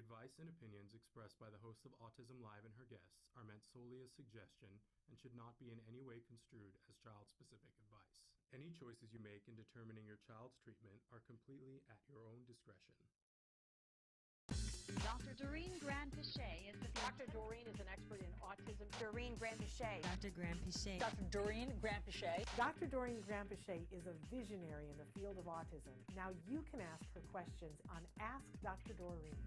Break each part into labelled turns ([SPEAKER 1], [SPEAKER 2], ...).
[SPEAKER 1] The advice and opinions expressed by the host of Autism Live and her guests are meant solely as suggestion and should not be in any way construed as child-specific advice. Any choices you make in determining your child's treatment are completely at your own discretion.
[SPEAKER 2] Dr. Doreen Granpeesheh is the
[SPEAKER 3] Dr. Doreen is an expert in autism. Doreen Granpeesheh.
[SPEAKER 4] Dr. Granpeesheh.
[SPEAKER 3] Dr. Doreen Granpeesheh.
[SPEAKER 5] Dr. Doreen Granpeesheh is a visionary in the field of autism. Now you can ask her questions on Ask Dr. Doreen.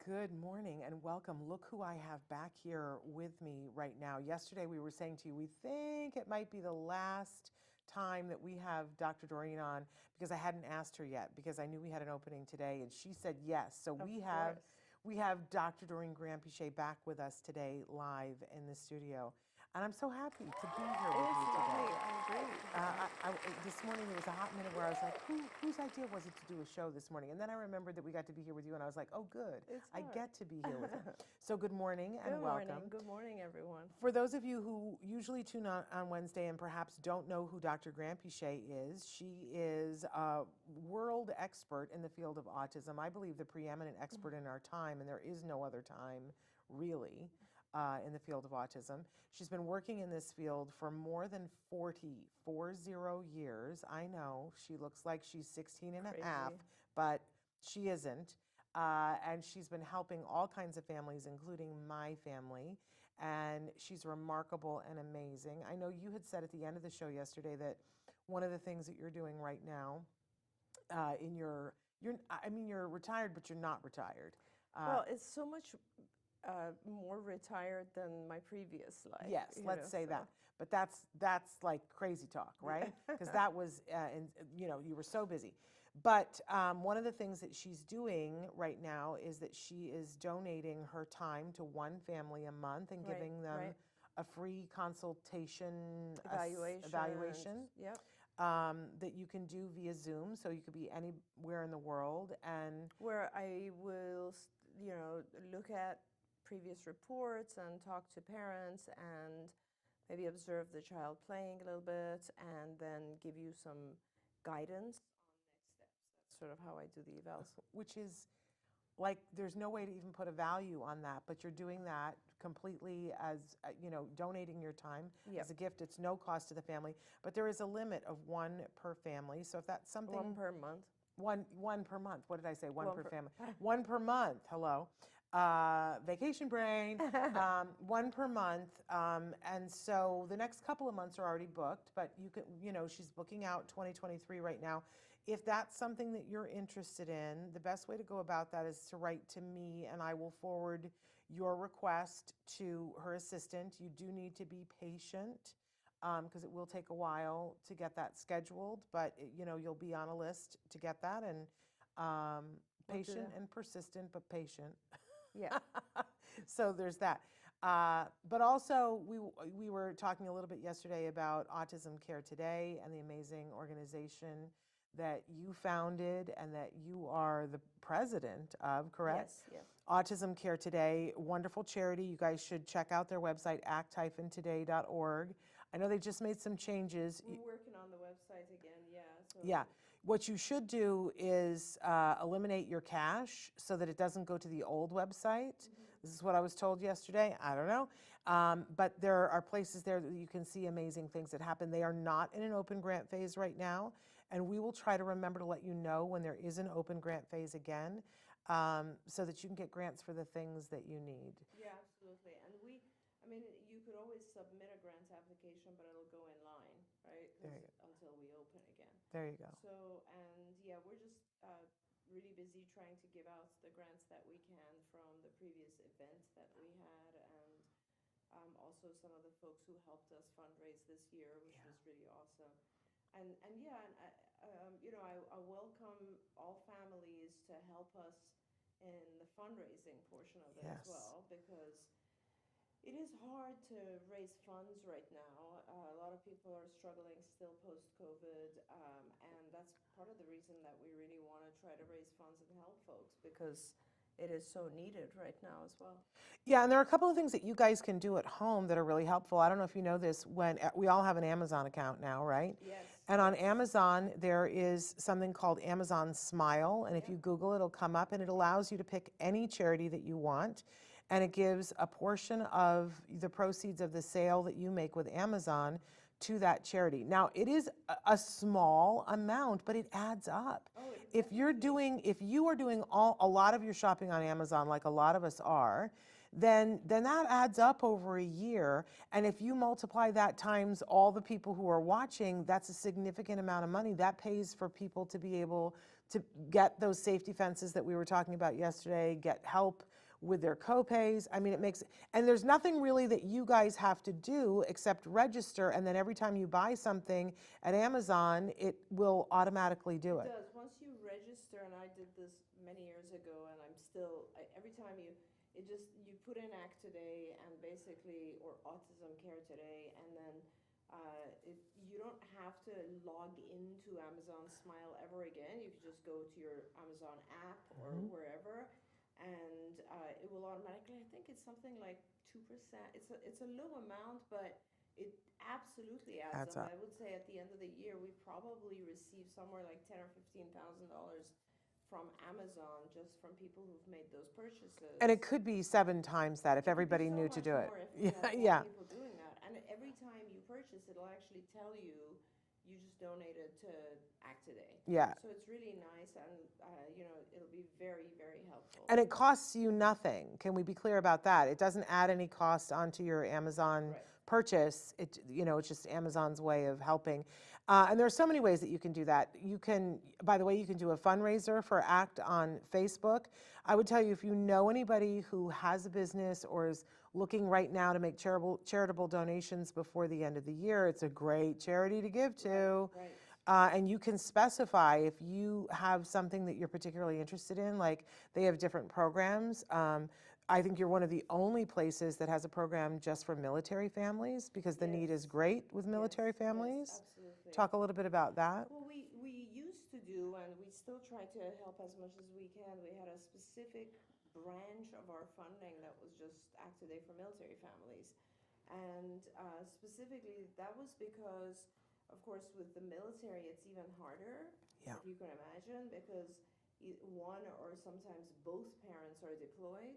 [SPEAKER 5] Good morning and welcome. Look who I have back here with me right now. Yesterday we were saying to you, we think it might be the last time that we have Dr. Doreen on because I hadn't asked her yet because I knew we had an opening today and she said yes. So we have Dr. Doreen Granpeesheh back with us today live in the studio. And I'm so happy to be here with you today. This morning there was a hot minute where I was like, whose idea was it to do a show this morning? And then I remembered that we got to be here with you and I was like, oh good, I get to be here with you. So good morning and welcome.
[SPEAKER 6] Good morning, everyone.
[SPEAKER 5] For those of you who usually tune on Wednesday and perhaps don't know who Dr. Granpeesheh is, she is a world expert in the field of autism. I believe the preeminent expert in our time, and there is no other time really in the field of autism. She's been working in this field for more than 40 years. I know she looks like she's 16 and a half, but she isn't. And she's been helping all kinds of families, including my family. And she's remarkable and amazing. I know you had said at the end of the show yesterday that one of the things that you're doing right now you're retired, but you're not retired.
[SPEAKER 6] Well, it's so much more retired than my previous life.
[SPEAKER 5] Yes, let's say that. But that's like crazy talk, right? Because that was, you were so busy. But one of the things that she's doing right now is that she is donating her time to one family a month and giving them a free consultation evaluation.
[SPEAKER 6] Yep.
[SPEAKER 5] That you can do via Zoom, so you could be anywhere in the world, and
[SPEAKER 6] where I will, look at previous reports and talk to parents and maybe observe the child playing a little bit and then give you some guidance on next steps. That's sort of how I do the evals.
[SPEAKER 5] Which is like, there's no way to even put a value on that, but you're doing that completely as, donating your time as a gift. It's no cost to the family, but there is a limit of one per family. So if that's something.
[SPEAKER 6] One per month.
[SPEAKER 5] One per month. What did I say? One per family. One per month. Hello. Vacation brain. One per month. And so the next couple of months are already booked, but you can, she's booking out 2023 right now. If that's something that you're interested in, the best way to go about that is to write to me and I will forward your request to her assistant. You do need to be patient because it will take a while to get that scheduled, but you'll be on a list to get that, and patient and persistent, but patient.
[SPEAKER 6] Yeah.
[SPEAKER 5] So there's that. But also we were talking a little bit yesterday about Autism Care Today and the amazing organization that you founded and that you are the president of, correct?
[SPEAKER 6] Yes.
[SPEAKER 5] Autism Care Today, wonderful charity. You guys should check out their website, act-today.org. I know they just made some changes.
[SPEAKER 6] We're working on the website again, yeah.
[SPEAKER 5] Yeah. What you should do is eliminate your cache so that it doesn't go to the old website. This is what I was told yesterday. I don't know. But there are places there that you can see amazing things that happen. They are not in an open grant phase right now. And we will try to remember to let you know when there is an open grant phase again, so that you can get grants for the things that you need.
[SPEAKER 6] Yeah, absolutely. And you could always submit a grant application, but it'll go in line, right? Until we open again.
[SPEAKER 5] There you go.
[SPEAKER 6] So, we're just really busy trying to give out the grants that we can from the previous event that we had, and also some of the folks who helped us fundraise this year, which was really awesome. I welcome all families to help us in the fundraising portion of it as well, because it is hard to raise funds right now. A lot of people are struggling still post-COVID, and that's part of the reason that we really want to try to raise funds and help folks, because it is so needed right now as well.
[SPEAKER 5] Yeah, and there are a couple of things that you guys can do at home that are really helpful. I don't know if you know this, when we all have an Amazon account now, right?
[SPEAKER 6] Yes.
[SPEAKER 5] And on Amazon, there is something called Amazon Smile, and if you Google it, it'll come up, and it allows you to pick any charity that you want, and it gives a portion of the proceeds of the sale that you make with Amazon to that charity. Now, it is a small amount, but it adds up.
[SPEAKER 6] Oh, it
[SPEAKER 5] If you are doing a lot of your shopping on Amazon, like a lot of us are, then that adds up over a year. And if you multiply that times all the people who are watching, that's a significant amount of money. That pays for people to be able to get those safety fences that we were talking about yesterday, get help with their copays. I mean, it makes, and there's nothing really that you guys have to do except register, and then every time you buy something at Amazon, it will automatically do it.
[SPEAKER 6] It does. Once you register, and I did this many years ago, and I'm still, every time you put in Act Today and basically, or Autism Care Today, and then you don't have to log into Amazon Smile ever again. You can just go to your Amazon app or wherever, and it will automatically, I think it's something like 2%. It's a low amount, but it absolutely adds up. I would say at the end of the year, we probably receive somewhere like $10,000 or $15,000 from Amazon, just from people who've made those purchases.
[SPEAKER 5] And it could be 7 times that if everybody knew to do it.
[SPEAKER 6] Yeah. People doing that, and every time you purchase, it'll actually tell you you just donated to Act Today.
[SPEAKER 5] Yeah.
[SPEAKER 6] So it's really nice, and it'll be very, very helpful.
[SPEAKER 5] And it costs you nothing. Can we be clear about that? It doesn't add any cost onto your Amazon purchase. It's just Amazon's way of helping. And there are so many ways that you can do that. You can, by the way, you can do a fundraiser for ACT on Facebook. I would tell you, if you know anybody who has a business or is looking right now to make charitable donations before the end of the year, it's a great charity to give to. Right. And you can specify if you have something that you're particularly interested in, like they have different programs. I think you're one of the only places that has a program just for military families, because the need is great with military families.
[SPEAKER 6] Yes, absolutely.
[SPEAKER 5] Talk a little bit about that.
[SPEAKER 6] Well, we used to do, and we still try to help as much as we can. We had a specific branch of our funding that was just Act Today for military families. And specifically, that was because, of course, with the military, it's even harder, if you can imagine, because one or sometimes both parents are deployed,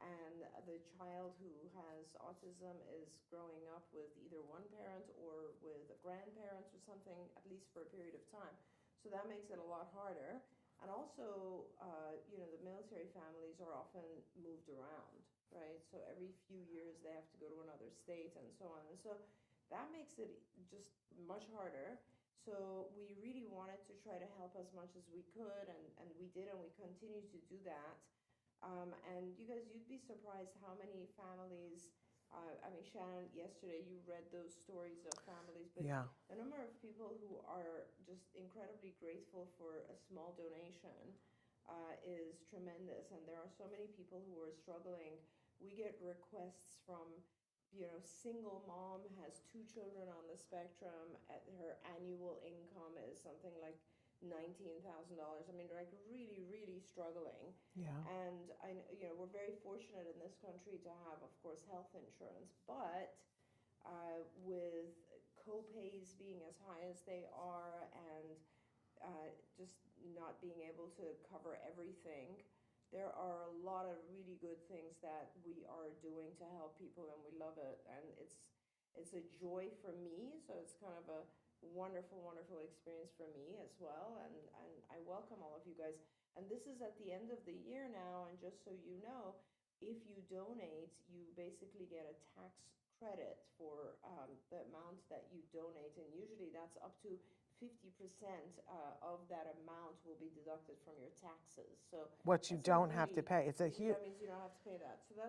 [SPEAKER 6] and the child who has autism is growing up with either one parent or with a grandparent or something, at least for a period of time. So that makes it a lot harder. And also, the military families are often moved around, right? So every few years they have to go to another state and so on. And so that makes it just much harder. So we really wanted to try to help as much as we could, and we did, and we continue to do that. And you guys, you'd be surprised how many families, Shannon, yesterday you read those stories of families, but the number of people who are just incredibly grateful for a small donation is tremendous. And there are so many people who are struggling. We get requests from, single mom, has 2 children on the spectrum, her annual income is something like $19,000. I mean, like really, really struggling. Yeah. And we're very fortunate in this country to have, of course, health insurance, but with co-pays being as high as they are, and just not being able to cover everything, there are a lot of really good things that we are doing to help people, and we love it. And it's a joy for me, so it's kind of a wonderful experience for me as well, and I welcome all of you guys. And this is at the end of the year now, and just so you know, if you donate, you basically get a tax credit for the amount that you donate, and usually that's up to 50% of that amount will be deducted from your taxes. So
[SPEAKER 5] what you don't have to pay. It's a huge.
[SPEAKER 6] That means you don't have to pay that. So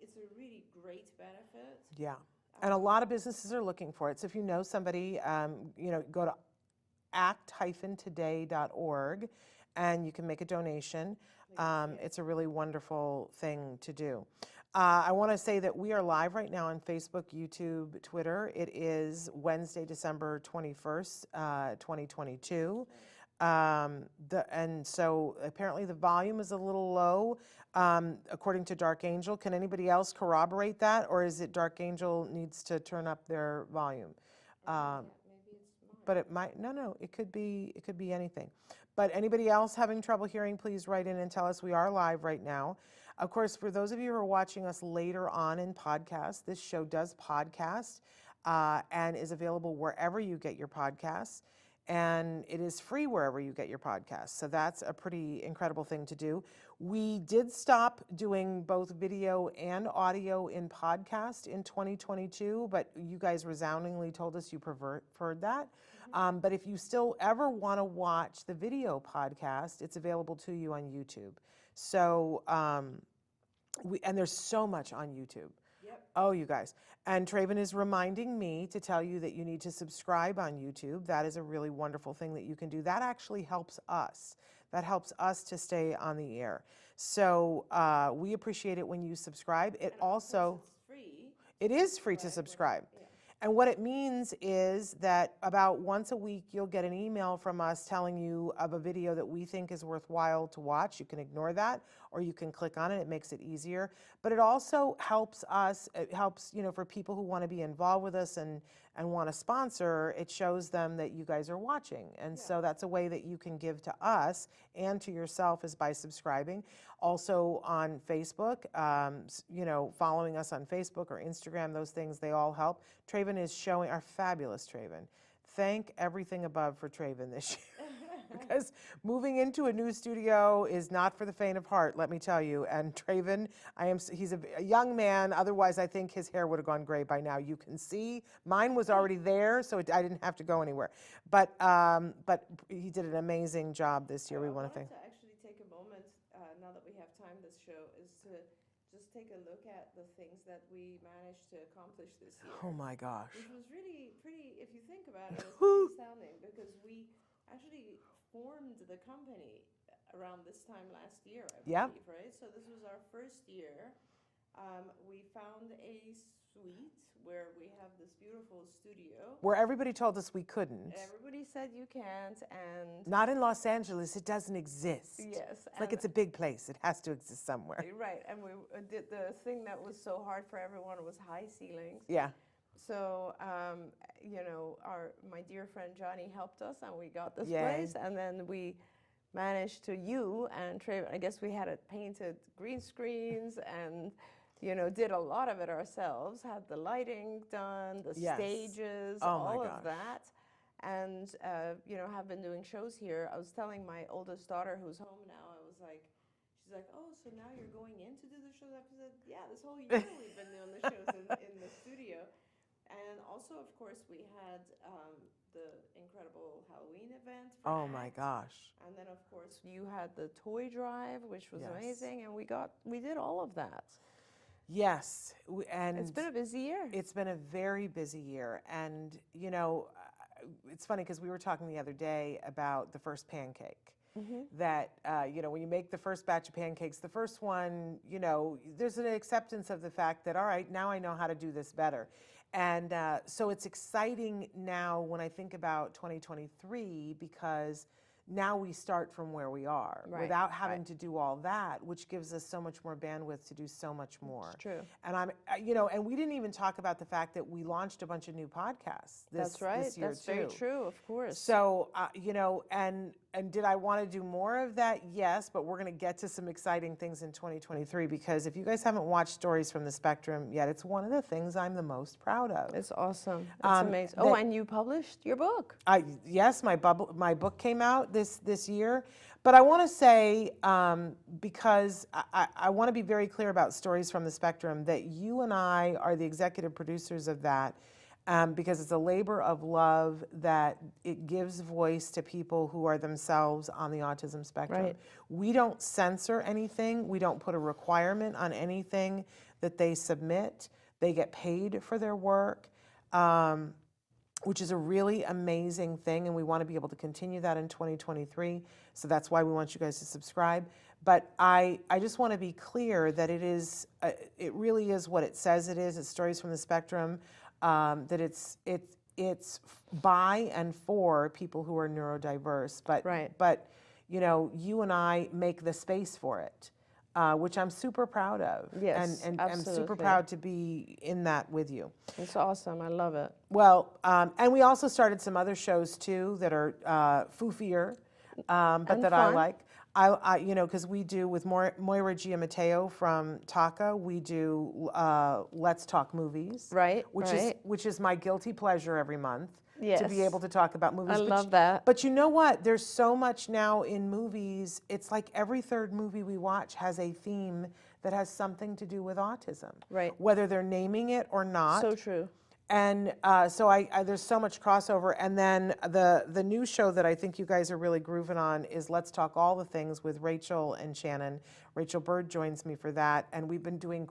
[SPEAKER 6] it's a really great benefit.
[SPEAKER 5] Yeah. And a lot of businesses are looking for it. So if you know somebody, go to act-today.org and you can make a donation. It's a really wonderful thing to do. I want to say that we are live right now on Facebook, YouTube, Twitter. It is Wednesday, December 21st, 2022. And so apparently the volume is a little low, according to Dark Angel. Can anybody else corroborate that, or is it Dark Angel needs to turn up their volume?
[SPEAKER 6] Maybe it's mine.
[SPEAKER 5] But it might, no, it could be anything. But anybody else having trouble hearing, please write in and tell us. We are live right now. Of course, for those of you who are watching us later on in podcast, this show does podcast and is available wherever you get your podcasts. And it is free wherever you get your podcasts. So that's a pretty incredible thing to do. We did stop doing both video and audio in podcast in 2022, but you guys resoundingly told us you preferred that. But if you still ever want to watch the video podcast, it's available to you on YouTube. So, and there's so much on YouTube. Oh, you guys. And Traven is reminding me to tell you that you need to subscribe on YouTube. That is a really wonderful thing that you can do. That actually helps us. That helps us to stay on the air. So we appreciate it when you subscribe. It also,
[SPEAKER 6] It's free.
[SPEAKER 5] it is free to subscribe. And what it means is that about once a week, you'll get an email from us telling you of a video that we think is worthwhile to watch. You can ignore that, or you can click on it. It makes it easier. But it also helps us, it helps, for people who want to be involved with us and want to sponsor, it shows them that you guys are watching. And so that's a way that you can give to us and to yourself is by subscribing. Also on Facebook, following us on Facebook or Instagram, those things, they all help. Traven is showing, our fabulous Traven. Thank everything above for Traven this year. Because moving into a new studio is not for the faint of heart, let me tell you. And Traven, he's a young man. Otherwise, I think his hair would have gone gray by now. You can see, mine was already there, so I didn't have to go anywhere. But he did an amazing job this year. We want to thank.
[SPEAKER 6] To actually take a moment, now that we have time this show, is to just take a look at the things that we managed to accomplish this year.
[SPEAKER 5] Oh my gosh.
[SPEAKER 6] Which was really pretty, if you think about it, it's pretty astounding because we actually formed the company around this time last year, I believe, right? So this was our first year. We found a suite where we have this beautiful studio.
[SPEAKER 5] Where everybody told us we couldn't.
[SPEAKER 6] Everybody said you can't, and
[SPEAKER 5] not in Los Angeles, it doesn't exist.
[SPEAKER 6] yes,
[SPEAKER 5] It's like it's a big place. It has to exist somewhere.
[SPEAKER 6] right. And we did the thing that was so hard for everyone was high ceilings.
[SPEAKER 5] Yeah.
[SPEAKER 6] So, my dear friend Johnny helped us, and we got this
[SPEAKER 5] Yay.
[SPEAKER 6] place, and then we managed to, I guess we had it painted green screens and, did a lot of it ourselves, had the lighting done, the stages, all of that, and, have been doing shows here. I was telling my oldest daughter who's home now, she's like, oh, so now you're going in to do the shows? I said, yeah, this whole year we've been doing the shows in the studio. And also, of course, we had the incredible Halloween event.
[SPEAKER 5] Oh my gosh.
[SPEAKER 6] And then, of course, you had the toy drive, which was amazing, and we did all of that.
[SPEAKER 5] Yes, and
[SPEAKER 6] it's been a busy year.
[SPEAKER 5] It's been a very busy year, and it's funny because we were talking the other day about the first pancake. That when you make the first batch of pancakes, the first one, there's an acceptance of the fact that, all right, now I know how to do this better. And so it's exciting now when I think about 2023 because now we start from where we are without having to do all that, which gives us so much more bandwidth to do so much more.
[SPEAKER 6] It's true.
[SPEAKER 5] And and we didn't even talk about the fact that we launched a bunch of new podcasts this year
[SPEAKER 6] That's very true, of course.
[SPEAKER 5] So, and did I want to do more of that? Yes, but we're going to get to some exciting things in 2023 because if you guys haven't watched Stories from the Spectrum yet, it's one of the things I'm the most proud of.
[SPEAKER 6] It's awesome. It's amazing. Oh, and you published your book.
[SPEAKER 5] Yes, my book came out this year. But I want to say, because I want to be very clear about Stories from the Spectrum, that you and I are the executive producers of that. Because it's a labor of love that it gives voice to people who are themselves on the autism spectrum.
[SPEAKER 6] Right.
[SPEAKER 5] We don't censor anything. We don't put a requirement on anything that they submit. They get paid for their work, which is a really amazing thing, and we want to be able to continue that in 2023. So that's why we want you guys to subscribe. But I just want to be clear that it really is what it says it is. It's Stories from the Spectrum. That it's by and for people who are neurodiverse, but
[SPEAKER 6] Right.
[SPEAKER 5] but you know, you and I make the space for it, which I'm super proud of.
[SPEAKER 6] Yes,
[SPEAKER 5] and I'm super
[SPEAKER 6] absolutely.
[SPEAKER 5] proud to be in that with you.
[SPEAKER 6] It's awesome. I love it.
[SPEAKER 5] Well, and we also started some other shows too that are foofier, but
[SPEAKER 6] And
[SPEAKER 5] that I
[SPEAKER 6] fun.
[SPEAKER 5] like. You know, because we do with Moira Giammatteo from Taka, we do Let's Talk Movies,
[SPEAKER 6] Right,
[SPEAKER 5] Which
[SPEAKER 6] right.
[SPEAKER 5] is my guilty pleasure every month to be
[SPEAKER 6] Yes.
[SPEAKER 5] able to talk about movies.
[SPEAKER 6] I
[SPEAKER 5] But
[SPEAKER 6] love that.
[SPEAKER 5] But you know what? There's so much now in movies. It's like every third movie we watch has a theme that has something to do with autism,
[SPEAKER 6] Right.
[SPEAKER 5] whether they're naming it or not.
[SPEAKER 6] So true.
[SPEAKER 5] And so there's so much crossover. And then the new show that I think you guys are really grooving on is Let's Talk All the Things with Rachel and Shannon. Rachel Bird joins me for that. And we've been doing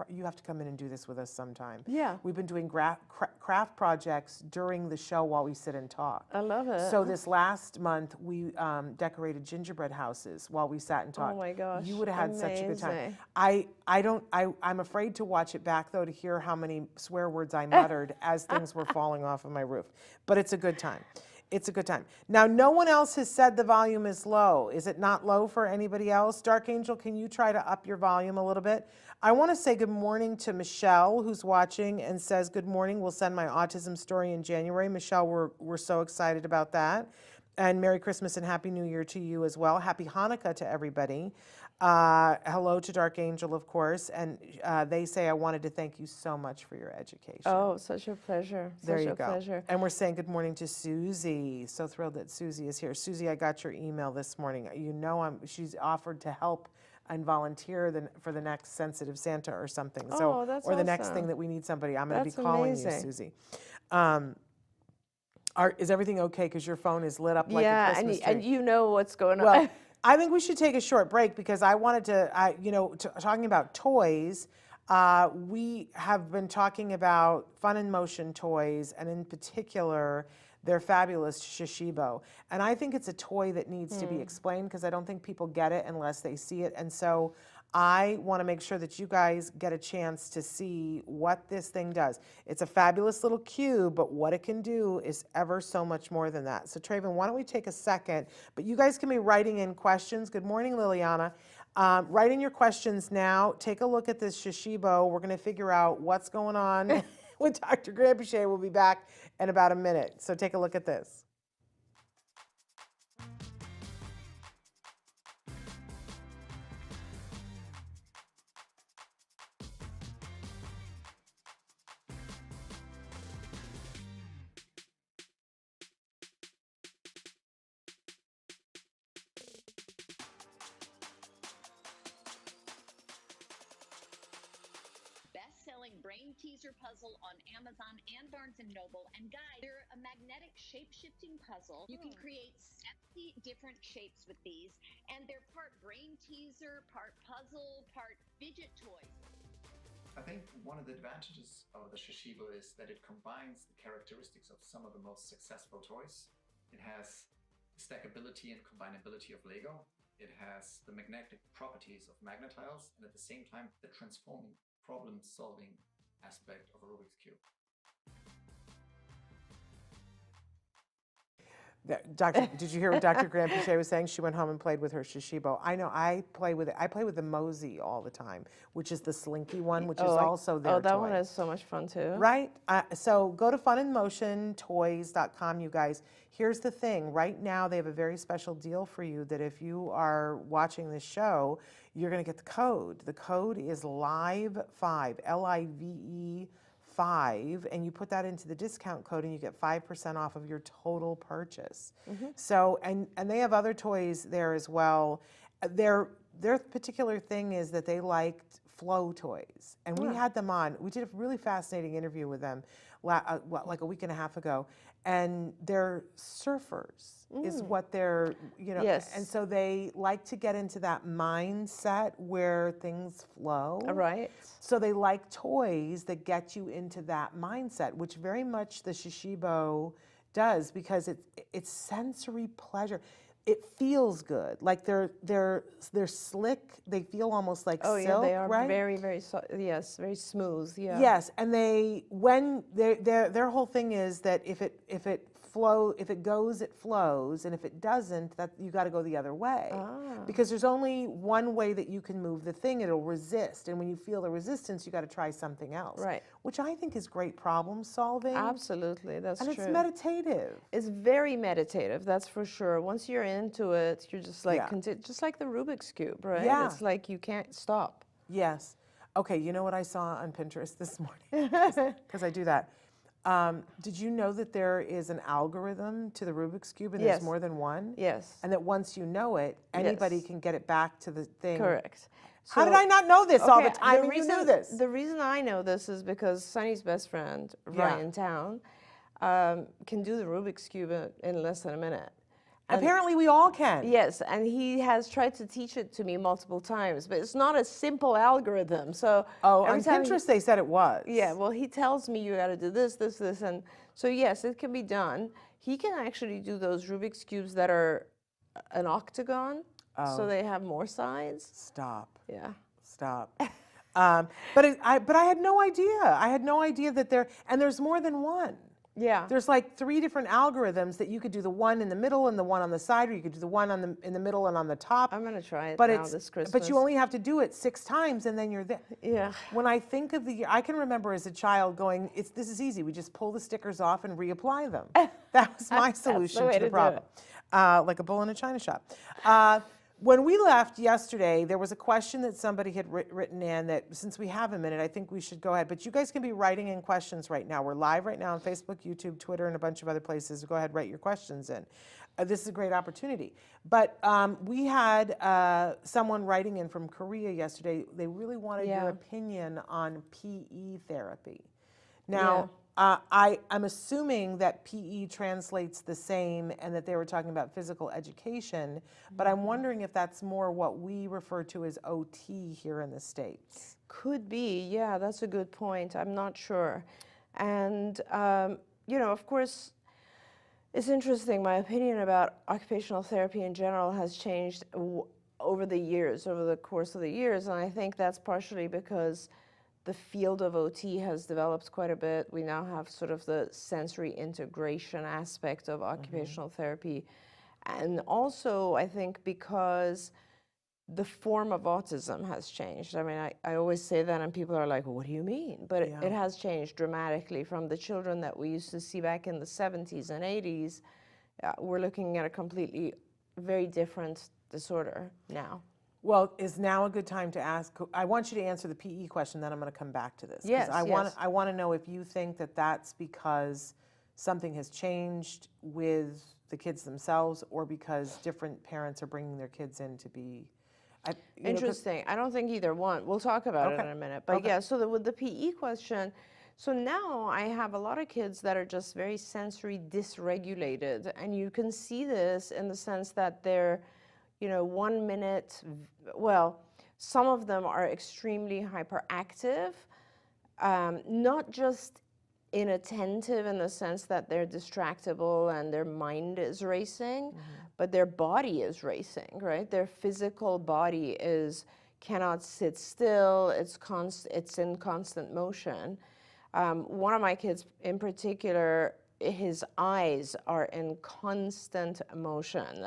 [SPEAKER 5] you have to come in and do this with us sometime.
[SPEAKER 6] Yeah.
[SPEAKER 5] We've been doing craft projects during the show while we sit and talk.
[SPEAKER 6] I love it.
[SPEAKER 5] So this last month, we decorated gingerbread houses while we sat and talked.
[SPEAKER 6] Oh my gosh,
[SPEAKER 5] You would have had such a good time.
[SPEAKER 6] amazing.
[SPEAKER 5] I'm afraid to watch it back, though, to hear how many swear words I muttered as things were falling off of my roof. But it's a good time. It's a good time. Now, no one else has said the volume is low. Is it not low for anybody else? Dark Angel, can you try to up your volume a little bit? I want to say good morning to Michelle, who's watching and says, good morning. We'll send my autism story in January. Michelle, we're so excited about that. And Merry Christmas and Happy New Year to you as well. Happy Hanukkah to everybody. Hello to Dark Angel, of course. And they say, I wanted to thank you so much for your education.
[SPEAKER 6] Oh, such a pleasure.
[SPEAKER 5] There
[SPEAKER 6] Such
[SPEAKER 5] you
[SPEAKER 6] a
[SPEAKER 5] go.
[SPEAKER 6] pleasure.
[SPEAKER 5] And we're saying good morning to Susie. So thrilled that Susie is here. Susie, I got your email this morning. You know, she's offered to help and volunteer for the next Sensitive Santa or something.
[SPEAKER 6] Oh, that's
[SPEAKER 5] or the next
[SPEAKER 6] awesome.
[SPEAKER 5] thing that we need somebody. I'm going to be
[SPEAKER 6] That's
[SPEAKER 5] calling you,
[SPEAKER 6] amazing.
[SPEAKER 5] Susie. Is everything okay? Because your phone is lit up like a
[SPEAKER 6] Yeah,
[SPEAKER 5] Christmas
[SPEAKER 6] and
[SPEAKER 5] tree.
[SPEAKER 6] you know what's going on.
[SPEAKER 5] Well, I think we should take a short break because I wanted to, talking about toys, we have been talking about fun and motion toys, and in particular, their fabulous Shashibo. And I think it's a toy that needs to be explained because I don't think people get it unless they see it. And so I want to make sure that you guys get a chance to see what this thing does. It's a fabulous little cube, but what it can do is ever so much more than that. So Traven, why don't we take a second? But you guys can be writing in questions. Good morning, Liliana. Write in your questions now. Take a look at this Shashibo. We're going to figure out what's going on with Dr. Granpeesheh. We'll be back in about a minute. So take a look at this.
[SPEAKER 4] Best-selling brain teaser puzzle on Amazon and Barnes & Noble. And guys, they're a magnetic shape-shifting puzzle. You can create 70 different shapes with these, and they're part brain teaser, part puzzle, part fidget toy.
[SPEAKER 7] I think one of the advantages of the Shashibo is that it combines the characteristics of some of the most successful toys. It has the stackability and combinability of Lego. It has the magnetic properties of Magnetiles, and at the same time, the transforming problem-solving aspect of a Rubik's Cube.
[SPEAKER 5] Did you hear what Dr. Granpeesheh was saying? She went home and played with her Shashibo. I know, I play with it. I play with the Mosey all the time, which is the slinky one, which is also their
[SPEAKER 6] Oh, that
[SPEAKER 5] toy.
[SPEAKER 6] one is so much fun too.
[SPEAKER 5] Right? So go to funandmotiontoys.com, you guys. Here's the thing. Right now, they have a very special deal for you that if you are watching this show, you're going to get the code. The code is LIVE5, L-I-V-E 5, and you put that into the discount code and you get 5% off of your total purchase. So, and they have other toys there as well. Their particular thing is that they liked flow toys, and we had them on. We did a really fascinating interview with them like a week and a half ago, and they're surfers is what they're,
[SPEAKER 6] Yes.
[SPEAKER 5] and so they like to get into that mindset where things flow.
[SPEAKER 6] All right.
[SPEAKER 5] So they like toys that get you into that mindset, which very much the Shashibo does, because it's sensory pleasure. it feels good. Like they're slick. They feel almost like
[SPEAKER 6] Oh
[SPEAKER 5] silk,
[SPEAKER 6] yeah, they are
[SPEAKER 5] right?
[SPEAKER 6] very, very yes, very smooth. Yeah.
[SPEAKER 5] Yes, and their whole thing is that if it goes, it flows, and if it doesn't, that you got to go the other way. Because there's only one way that you can move the thing. It'll resist, and when you feel the resistance, you got to try something else.
[SPEAKER 6] Right.
[SPEAKER 5] Which I think is great problem solving.
[SPEAKER 6] Absolutely, that's
[SPEAKER 5] and
[SPEAKER 6] true.
[SPEAKER 5] it's meditative.
[SPEAKER 6] It's very meditative, that's for sure. Once you're into it, you're just like just like the Rubik's Cube, right?
[SPEAKER 5] Yeah.
[SPEAKER 6] It's like you can't stop.
[SPEAKER 5] Yes. Okay, you know what I saw on Pinterest this morning? Because I do that. Did you know that there is an algorithm to the Rubik's Cube and there's more than one?
[SPEAKER 6] Yes.
[SPEAKER 5] And that once you know it, anybody can get it back to the thing.
[SPEAKER 6] Correct.
[SPEAKER 5] How did I not know this all the time? You knew this.
[SPEAKER 6] The reason I know this is because Sunny's best friend, Ryan Town, can do the Rubik's Cube in less than a minute. And
[SPEAKER 5] apparently we all can.
[SPEAKER 6] Yes, and he has tried to teach it to me multiple times, but it's not a simple algorithm. So
[SPEAKER 5] on Pinterest they said it was.
[SPEAKER 6] Yeah, well, he tells me you got to do this, this, this, and so yes, it can be done. He can actually do those Rubik's Cubes that are an octagon, so they have more sides.
[SPEAKER 5] Stop.
[SPEAKER 6] Yeah.
[SPEAKER 5] Stop. But I had no idea. I had no idea that there's more than one.
[SPEAKER 6] Yeah.
[SPEAKER 5] There's like 3 different algorithms that you could do the one in the middle and the one on the side, or you could do the one in the middle and on the top.
[SPEAKER 6] I'm gonna try it
[SPEAKER 5] now
[SPEAKER 6] this Christmas.
[SPEAKER 5] But you only have to do it 6 times and then you're there.
[SPEAKER 6] Yeah.
[SPEAKER 5] When I think of I can remember as a child going, this is easy. We just pull the stickers off and reapply them. That was my solution to the problem. Like a bull in a china shop. When we left yesterday, there was a question that somebody had written in that, since we have a minute, I think we should go ahead. But you guys can be writing in questions right now. We're live right now on Facebook, YouTube, Twitter, and a bunch of other places. Go ahead, write your questions in. This is a great opportunity. But we had someone writing in from Korea yesterday. They really wanted your opinion on PE therapy. Now, I'm assuming that PE translates the same and that they were talking about physical education, but I'm wondering if that's more what we refer to as OT here in the States.
[SPEAKER 6] Could be, yeah, that's a good point. I'm not sure. And, of course, it's interesting. My opinion about occupational therapy in general has changed over the course of the years, and I think that's partially because the field of OT has developed quite a bit. We now have sort of the sensory integration aspect of occupational therapy. And also, I think because the form of autism has changed. I mean, I always say that and people are like, well, what do you mean? But it has changed dramatically from the children that we used to see back in the 70s and 80s. We're looking at a completely very different disorder now.
[SPEAKER 5] Well, is now a good time to ask? I want you to answer the PE question, then I'm going to come back to this.
[SPEAKER 6] Yes,
[SPEAKER 5] I want to know if you think that that's because something has changed with the kids themselves, or because different parents are bringing their kids in to be.
[SPEAKER 6] Interesting. I don't think either one. We'll talk about it in a minute. But yeah, so with the PE question, so now I have a lot of kids that are just very sensory dysregulated, and you can see this in the sense that they're 1 minute, well, some of them are extremely hyperactive, not just inattentive in the sense that they're distractible and their mind is racing, but their body is racing, right? Their physical body cannot sit still, it's in constant motion. One of my kids in particular, his eyes are in constant motion.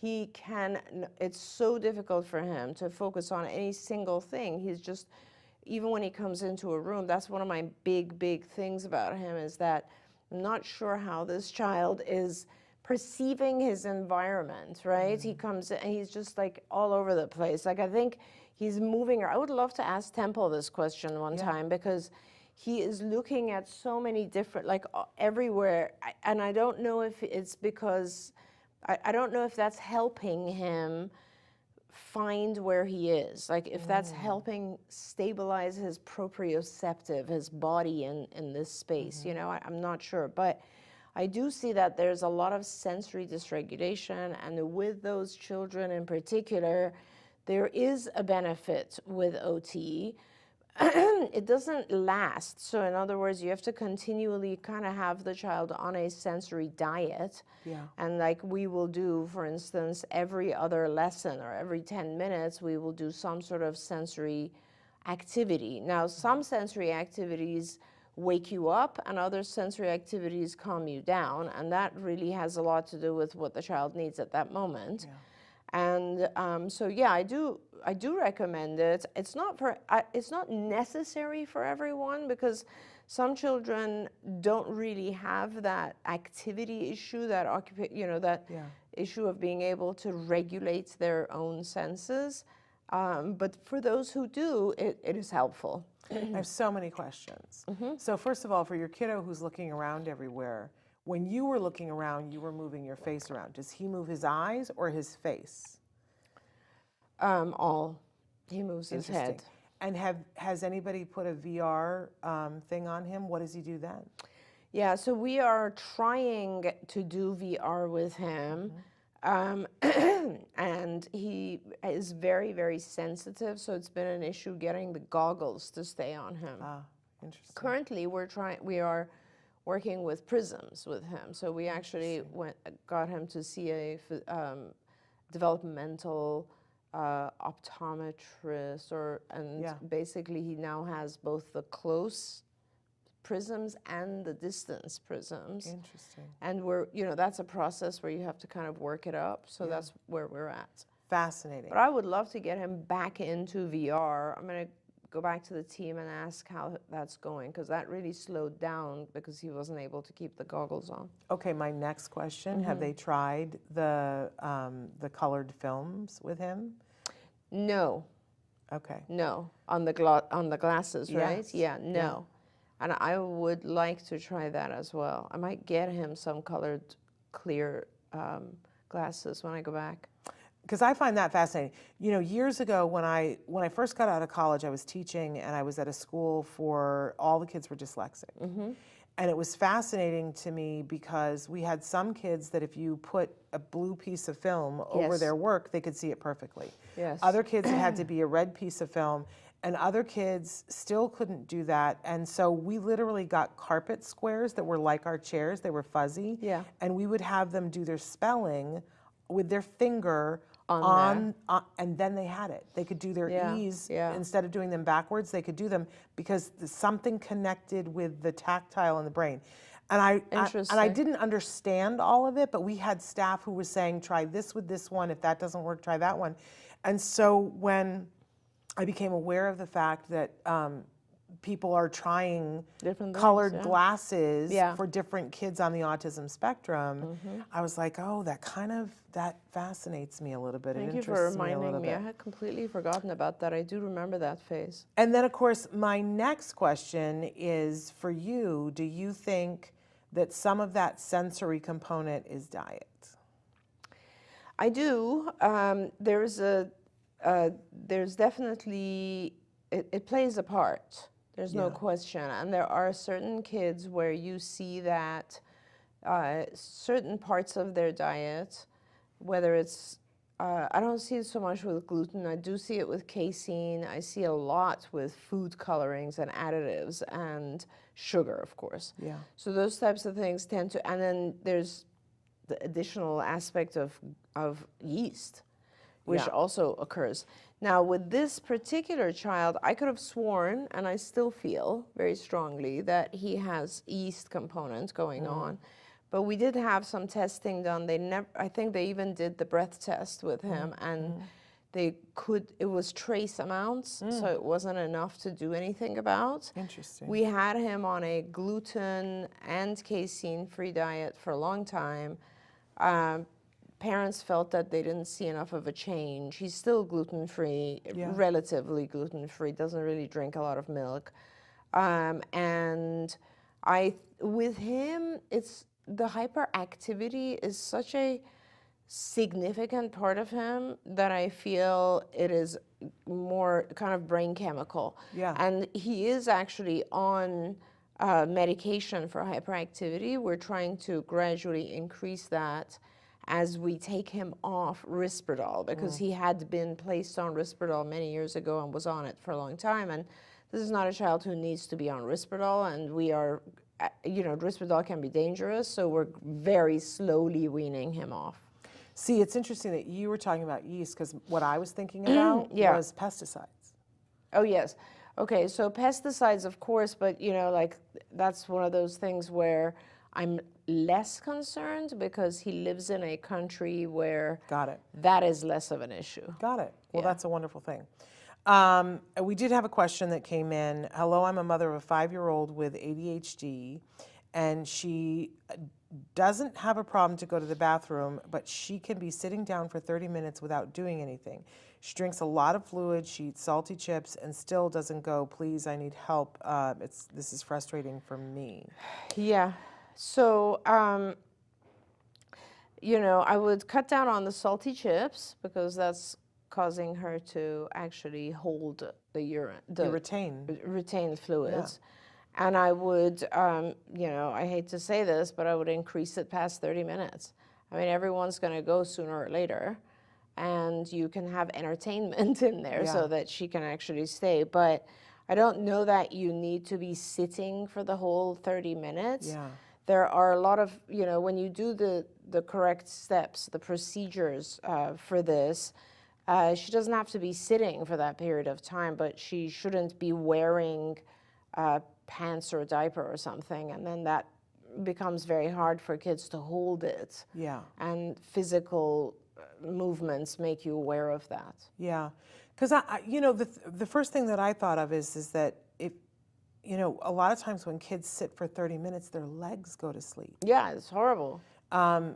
[SPEAKER 6] It's so difficult for him to focus on any single thing. He's just, even when he comes into a room, that's one of my big things about him, is that I'm not sure how this child is perceiving his environment, right? He comes in and he's just like all over the place. Like, I think he's moving. I would love to ask Temple this question one time, because he is looking at so many different, like everywhere. And I don't know if it's because, I don't know if that's helping him find where he is. Like if that's helping stabilize his proprioceptive, his body in this space, I'm not sure. But I do see that there's a lot of sensory dysregulation, and with those children in particular, there is a benefit with OT. it doesn't last. So in other words, you have to continually kind of have the child on a sensory diet.
[SPEAKER 5] Yeah.
[SPEAKER 6] And like we will do, for instance, every other lesson or every 10 minutes, we will do some sort of sensory activity. Now, some sensory activities wake you up and other sensory activities calm you down. And that really has a lot to do with what the child needs at that moment.
[SPEAKER 5] Yeah.
[SPEAKER 6] And so, yeah, I do recommend it. It's not necessary for everyone because some children don't really have that activity issue, that issue of being able to regulate their own senses. But for those who do, it is helpful.
[SPEAKER 5] I have so many questions. So first of all, for your kiddo who's looking around everywhere, when you were looking around, you were moving your face around. Does he move his eyes or his face?
[SPEAKER 6] All. He moves his head.
[SPEAKER 5] And has anybody put a VR thing on him? What does he do then?
[SPEAKER 6] Yeah, so we are trying to do VR with him. And he is very, very sensitive, so it's been an issue getting the goggles to stay on him.
[SPEAKER 5] Ah, interesting.
[SPEAKER 6] Currently, we are working with prisms with him. So we actually got him to see a developmental optometrist, basically he now has both the close prisms and the distance prisms.
[SPEAKER 5] Interesting.
[SPEAKER 6] And that's a process where you have to kind of work it up. So that's where we're at.
[SPEAKER 5] Fascinating.
[SPEAKER 6] But I would love to get him back into VR. I'm going to go back to the team and ask how that's going, because that really slowed down because he wasn't able to keep the goggles on.
[SPEAKER 5] Okay, my next question, have they tried the colored films with him?
[SPEAKER 6] No.
[SPEAKER 5] Okay.
[SPEAKER 6] No, on the glasses, right?
[SPEAKER 5] Yes.
[SPEAKER 6] Yeah, no. Yeah. And I would like to try that as well. I might get him some colored clear glasses when I go back.
[SPEAKER 5] Because I find that fascinating. You know, years ago when I first got out of college, I was teaching and I was at a school for all the kids were dyslexic. And it was fascinating to me because we had some kids that if you put a blue piece of film over their work, they could see it perfectly.
[SPEAKER 6] Yes.
[SPEAKER 5] Other kids, it had to be a red piece of film, and other kids still couldn't do that. And so we literally got carpet squares that were like our chairs. They were fuzzy.
[SPEAKER 6] Yeah.
[SPEAKER 5] And we would have them do their spelling with their finger on and then they had it. They could do their E's instead of doing them backwards. They could do them because something connected with the tactile in the brain. And I didn't understand all of it, but we had staff who was saying, try this with this one. If that doesn't work, try that one. And so when I became aware of the fact that people are trying
[SPEAKER 6] different
[SPEAKER 5] colored glasses for different kids on the autism spectrum, I was like, oh, that fascinates me a little bit.
[SPEAKER 6] Thank you for reminding me. I had completely forgotten about that. I do remember that phase.
[SPEAKER 5] And then, of course, my next question is for you. Do you think that some of that sensory component is diet?
[SPEAKER 6] I do. There's definitely, it plays a part. There's no question. And there are certain kids where you see that certain parts of their diet, whether it's, I don't see it so much with gluten. I do see it with casein. I see a lot with food colorings and additives and sugar, of course.
[SPEAKER 5] Yeah.
[SPEAKER 6] So those types of things tend to, and then there's the additional aspect of yeast, which also occurs. Now, with this particular child, I could have sworn, and I still feel very strongly, that he has yeast components going on. But we did have some testing done. I think they even did the breath test with him, and it was trace amounts, so it wasn't enough to do anything about.
[SPEAKER 5] Interesting.
[SPEAKER 6] We had him on a gluten and casein-free diet for a long time. Parents felt that they didn't see enough of a change. He's still gluten-free, relatively gluten-free, doesn't really drink a lot of milk. And with him, the hyperactivity is such a significant part of him that I feel it is more kind of brain chemical.
[SPEAKER 5] Yeah.
[SPEAKER 6] And he is actually on medication for hyperactivity. We're trying to gradually increase that as we take him off Risperdal, because he had been placed on Risperdal many years ago and was on it for a long time. And this is not a child who needs to be on Risperdal, and we are, Risperdal can be dangerous, so we're very slowly weaning him off.
[SPEAKER 5] See, it's interesting that you were talking about yeast, because what I was thinking about was pesticides.
[SPEAKER 6] Oh, yes. Okay, so pesticides, of course, but, that's one of those things where I'm less concerned because he lives in a country where that is less of an issue.
[SPEAKER 5] Got it. Well, that's a wonderful thing. We did have a question that came in. Hello, I'm a mother of a 5-year-old with ADHD, and she doesn't have a problem to go to the bathroom, but she can be sitting down for 30 minutes without doing anything. She drinks a lot of fluid, she eats salty chips, and still doesn't go. Please, I need help. This is frustrating for me.
[SPEAKER 6] Yeah. So, I would cut down on the salty chips because that's causing her to actually hold the urine, the retained fluids. Yeah. And I would, I hate to say this, but I would increase it past 30 minutes. I mean, everyone's going to go sooner or later, and you can have entertainment in there so that she can actually stay. But I don't know that you need to be sitting for the whole 30 minutes. Yeah. There are a lot of, when you do the correct steps, the procedures for this, she doesn't have to be sitting for that period of time, but she shouldn't be wearing pants or a diaper or something, and then that becomes very hard for kids to hold it. Yeah. And physical movements make you aware of that.
[SPEAKER 5] Yeah. Because, the first thing that I thought of is that a lot of times when kids sit for 30 minutes, their legs go to sleep.
[SPEAKER 6] Yeah, it's horrible.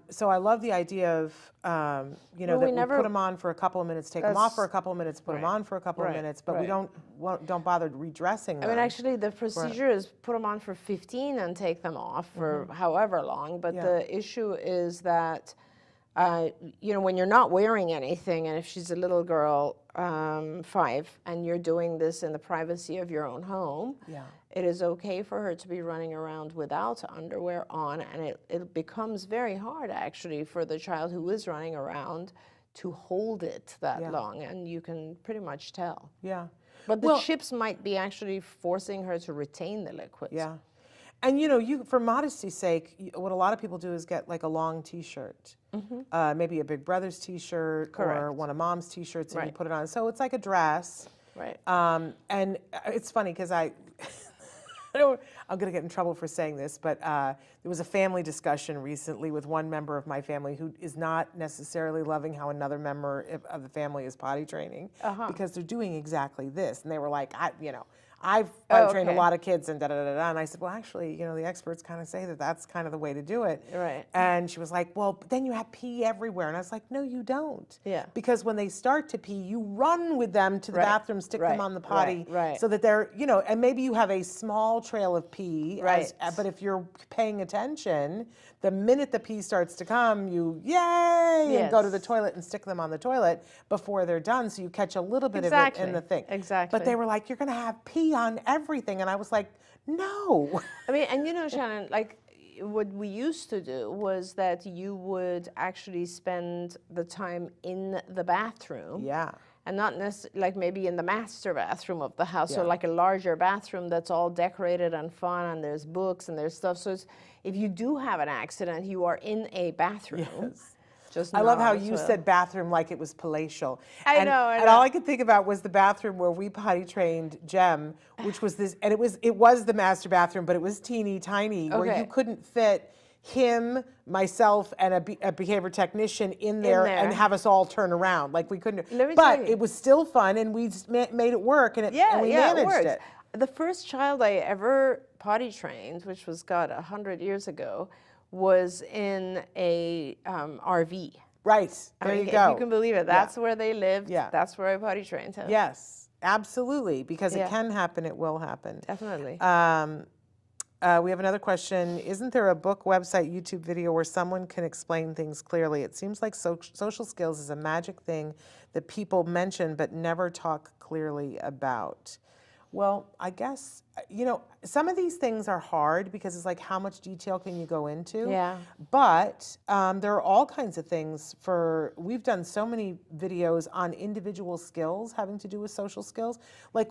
[SPEAKER 5] So I love the idea of, that we put them on for a couple of minutes, take them off for a couple of minutes, put them on for a couple of minutes, but we don't bother redressing them.
[SPEAKER 6] I mean, actually, the procedure is put them on for 15 and take them off for however long, but the issue is that, when you're not wearing anything, and if she's a little girl, 5, and you're doing this in the privacy of your own home, it is okay for her to be running around without underwear on, and it becomes very hard, actually, for the child who is running around to hold it that long, and you can pretty much tell. Yeah. But the chips might be actually forcing her to retain the liquids.
[SPEAKER 5] Yeah. And you, for modesty's sake, what a lot of people do is get like a long T-shirt, maybe a Big Brother's T-shirt or one of Mom's T-shirts, and you put it on. So it's like a dress. Right. And it's funny because I'm going to get in trouble for saying this, but there was a family discussion recently with one member of my family who is not necessarily loving how another member of the family is potty training because they're doing exactly this. And they were like, I've trained a lot of kids and da-da-da-da. And I said, well, actually, the experts kind of say that that's kind of the way to do it. Right. And she was like, well, but then you have pee everywhere. And I was like, no, you don't. Yeah. Because when they start to pee, you run with them to the bathroom, stick them on the potty so that they're, and maybe you have a small trail of pee. Right. But if you're paying attention, the minute the pee starts to come, you, and go to the toilet and stick them on the toilet before they're done. So you catch a little bit of it in the thing. Exactly. But they were like, you're going to have pee on everything. And I was like, no.
[SPEAKER 6] I mean, and Shannon, like what we used to do was that you would actually spend the time in the bathroom. Yeah. And not necessarily, like maybe in the master bathroom of the house, or like a larger bathroom that's all decorated and fun, and there's books and there's stuff. So if you do have an accident, you are in a bathroom. Yes.
[SPEAKER 5] I love how you said bathroom like it was palatial. I know. And all I could think about was the bathroom where we potty trained Jem, which was this, and it was the master bathroom, but it was teeny tiny, where you couldn't fit him, myself, and a behavior technician in there and have us all turn around. Like we couldn't, but it was still fun, and we made it work, and we managed it.
[SPEAKER 6] The first child I ever potty trained, which was, 100 years ago, was in a RV.
[SPEAKER 5] Right, there you go.
[SPEAKER 6] If you can believe it. That's where they lived. Yeah. That's where I potty trained him.
[SPEAKER 5] Yes, absolutely, because it can happen, it will happen.
[SPEAKER 6] Definitely.
[SPEAKER 5] We have another question. Isn't there a book, website, YouTube video where someone can explain things clearly? It seems like social skills is a magic thing that people mention but never talk clearly about. Well, I guess, some of these things are hard because it's like, how much detail can you go into? Yeah. But there are all kinds of things we've done so many videos on individual skills having to do with social skills. Like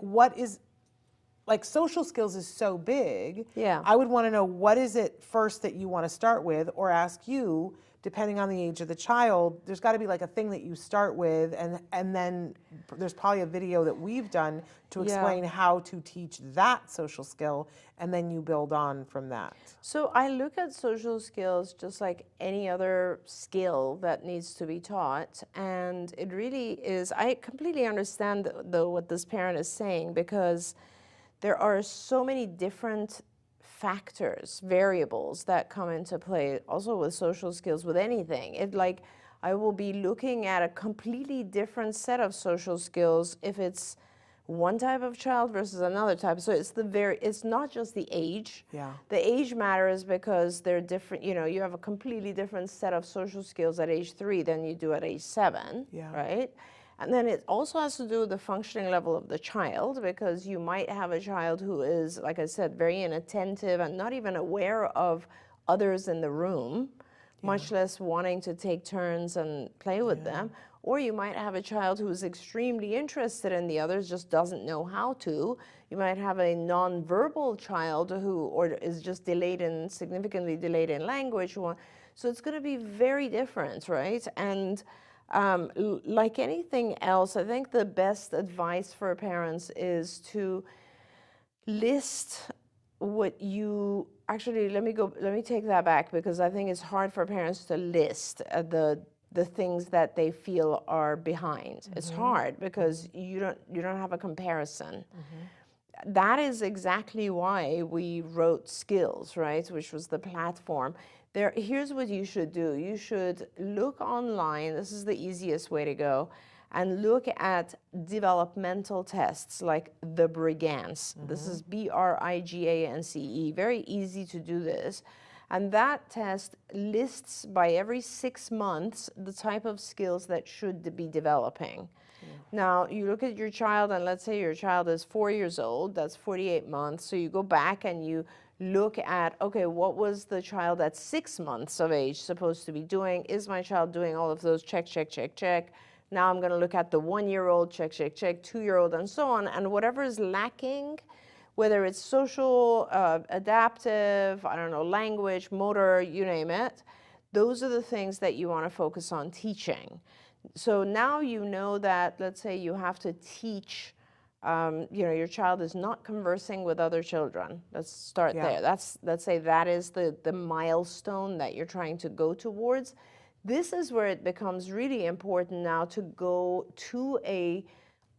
[SPEAKER 5] like social skills is so big.
[SPEAKER 6] Yeah.
[SPEAKER 5] I would want to know, what is it first that you want to start with, or ask you, depending on the age of the child, there's got to be like a thing that you start with, and then there's probably a video that we've done to explain how to teach that social skill, and then you build on from that.
[SPEAKER 6] So I look at social skills just like any other skill that needs to be taught, and it really is, I completely understand though what this parent is saying, because there are so many different factors, variables that come into play also with social skills, with anything. It like, I will be looking at a completely different set of social skills if it's one type of child versus another type. So it's not just the age.
[SPEAKER 5] Yeah.
[SPEAKER 6] The age matters because they're different. You know, you have a completely different set of social skills at age 3 than you do at age 7, right? And then it also has to do with the functioning level of the child, because you might have a child who is, like I said, very inattentive and not even aware of others in the room, much less wanting to take turns and play with them. Or you might have a child who is extremely interested in the others, just doesn't know how to. You might have a nonverbal child or is just significantly delayed in language. So it's going to be very different, right? And like anything else, I think the best advice for parents is to list what you actually, let me take that back, because I think it's hard for parents to list the things that they feel are behind. It's hard because you don't have a comparison. That is exactly why we wrote Skills, right, which was the platform. Here's what you should do. You should look online, this is the easiest way to go, and look at developmental tests like the Brigance. This is BRIGANCE, very easy to do this. And that test lists by every 6 months the type of skills that should be developing. Now, you look at your child, and let's say your child is 4 years old, that's 48 months. So you go back and you look at, okay, what was the child at 6 months of age supposed to be doing? Is my child doing all of those? Check, check, check, check. Now I'm going to look at the 1-year-old, check, check, check, 2-year-old, and so on. And whatever is lacking, whether it's social, adaptive, I don't know, language, motor, you name it, those are the things that you want to focus on teaching. So now you know that, let's say you have to teach, your child is not conversing with other children. Let's start there. Let's say that is the milestone that you're trying to go towards. This is where it becomes really important now to go to a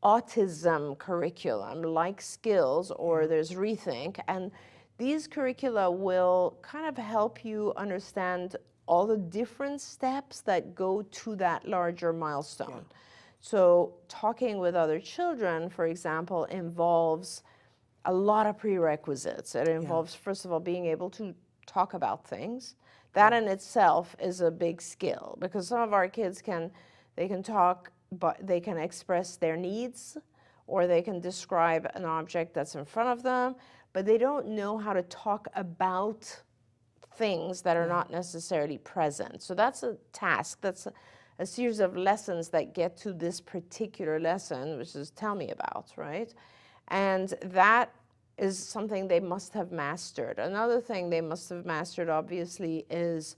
[SPEAKER 6] autism curriculum like Skills, or there's Rethink, and these curricula will kind of help you understand all the different steps that go to that larger milestone. So talking with other children, for example, involves a lot of prerequisites. It involves, first of all, being able to talk about things. That in itself is a big skill, because some of our kids can talk, but they can express their needs, or they can describe an object that's in front of them, but they don't know how to talk about things that are not necessarily present. So that's a task. That's a series of lessons that get to this particular lesson, which is Tell Me About, right? And that is something they must have mastered. Another thing they must have mastered, obviously, is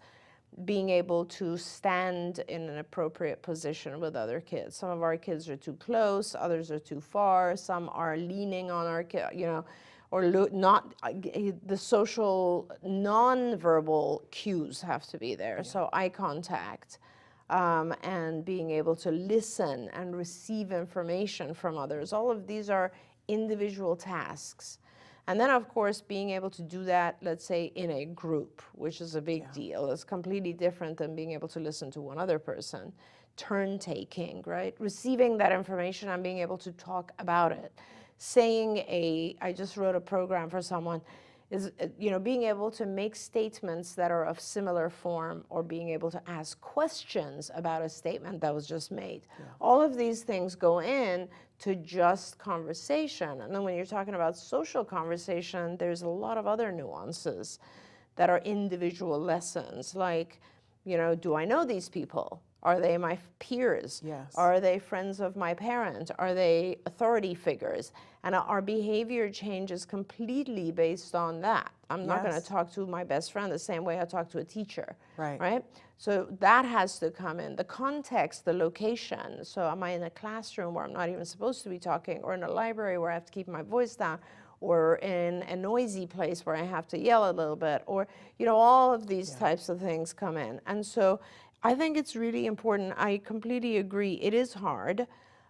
[SPEAKER 6] being able to stand in an appropriate position with other kids. Some of our kids are too close, others are too far, some are leaning on our kid, or not. The social non-verbal cues have to be there. So eye contact, and being able to listen and receive information from others. All of these are individual tasks. And then, of course, being able to do that, let's say, in a group, which is a big deal. It's completely different than being able to listen to one other person. Turn-taking, right? Receiving that information and being able to talk about it. I just wrote a program for someone, is, being able to make statements that are of similar form, or being able to ask questions about a statement that was just made. All of these things go in to just conversation. And then when you're talking about social conversation, there's a lot of other nuances that are individual lessons, like, do I know these people? Are they my peers?
[SPEAKER 5] Yes.
[SPEAKER 6] Are they friends of my parent? Are they authority figures? And our behavior changes completely based on that. I'm not going to talk to my best friend the same way I talk to a teacher, right? So that has to come in. The context, the location. So am I in a classroom where I'm not even supposed to be talking, or in a library where I have to keep my voice down, or in a noisy place where I have to yell a little bit, or, you know, all of these types of things come in. And so I think it's really important. I completely agree. It is hard.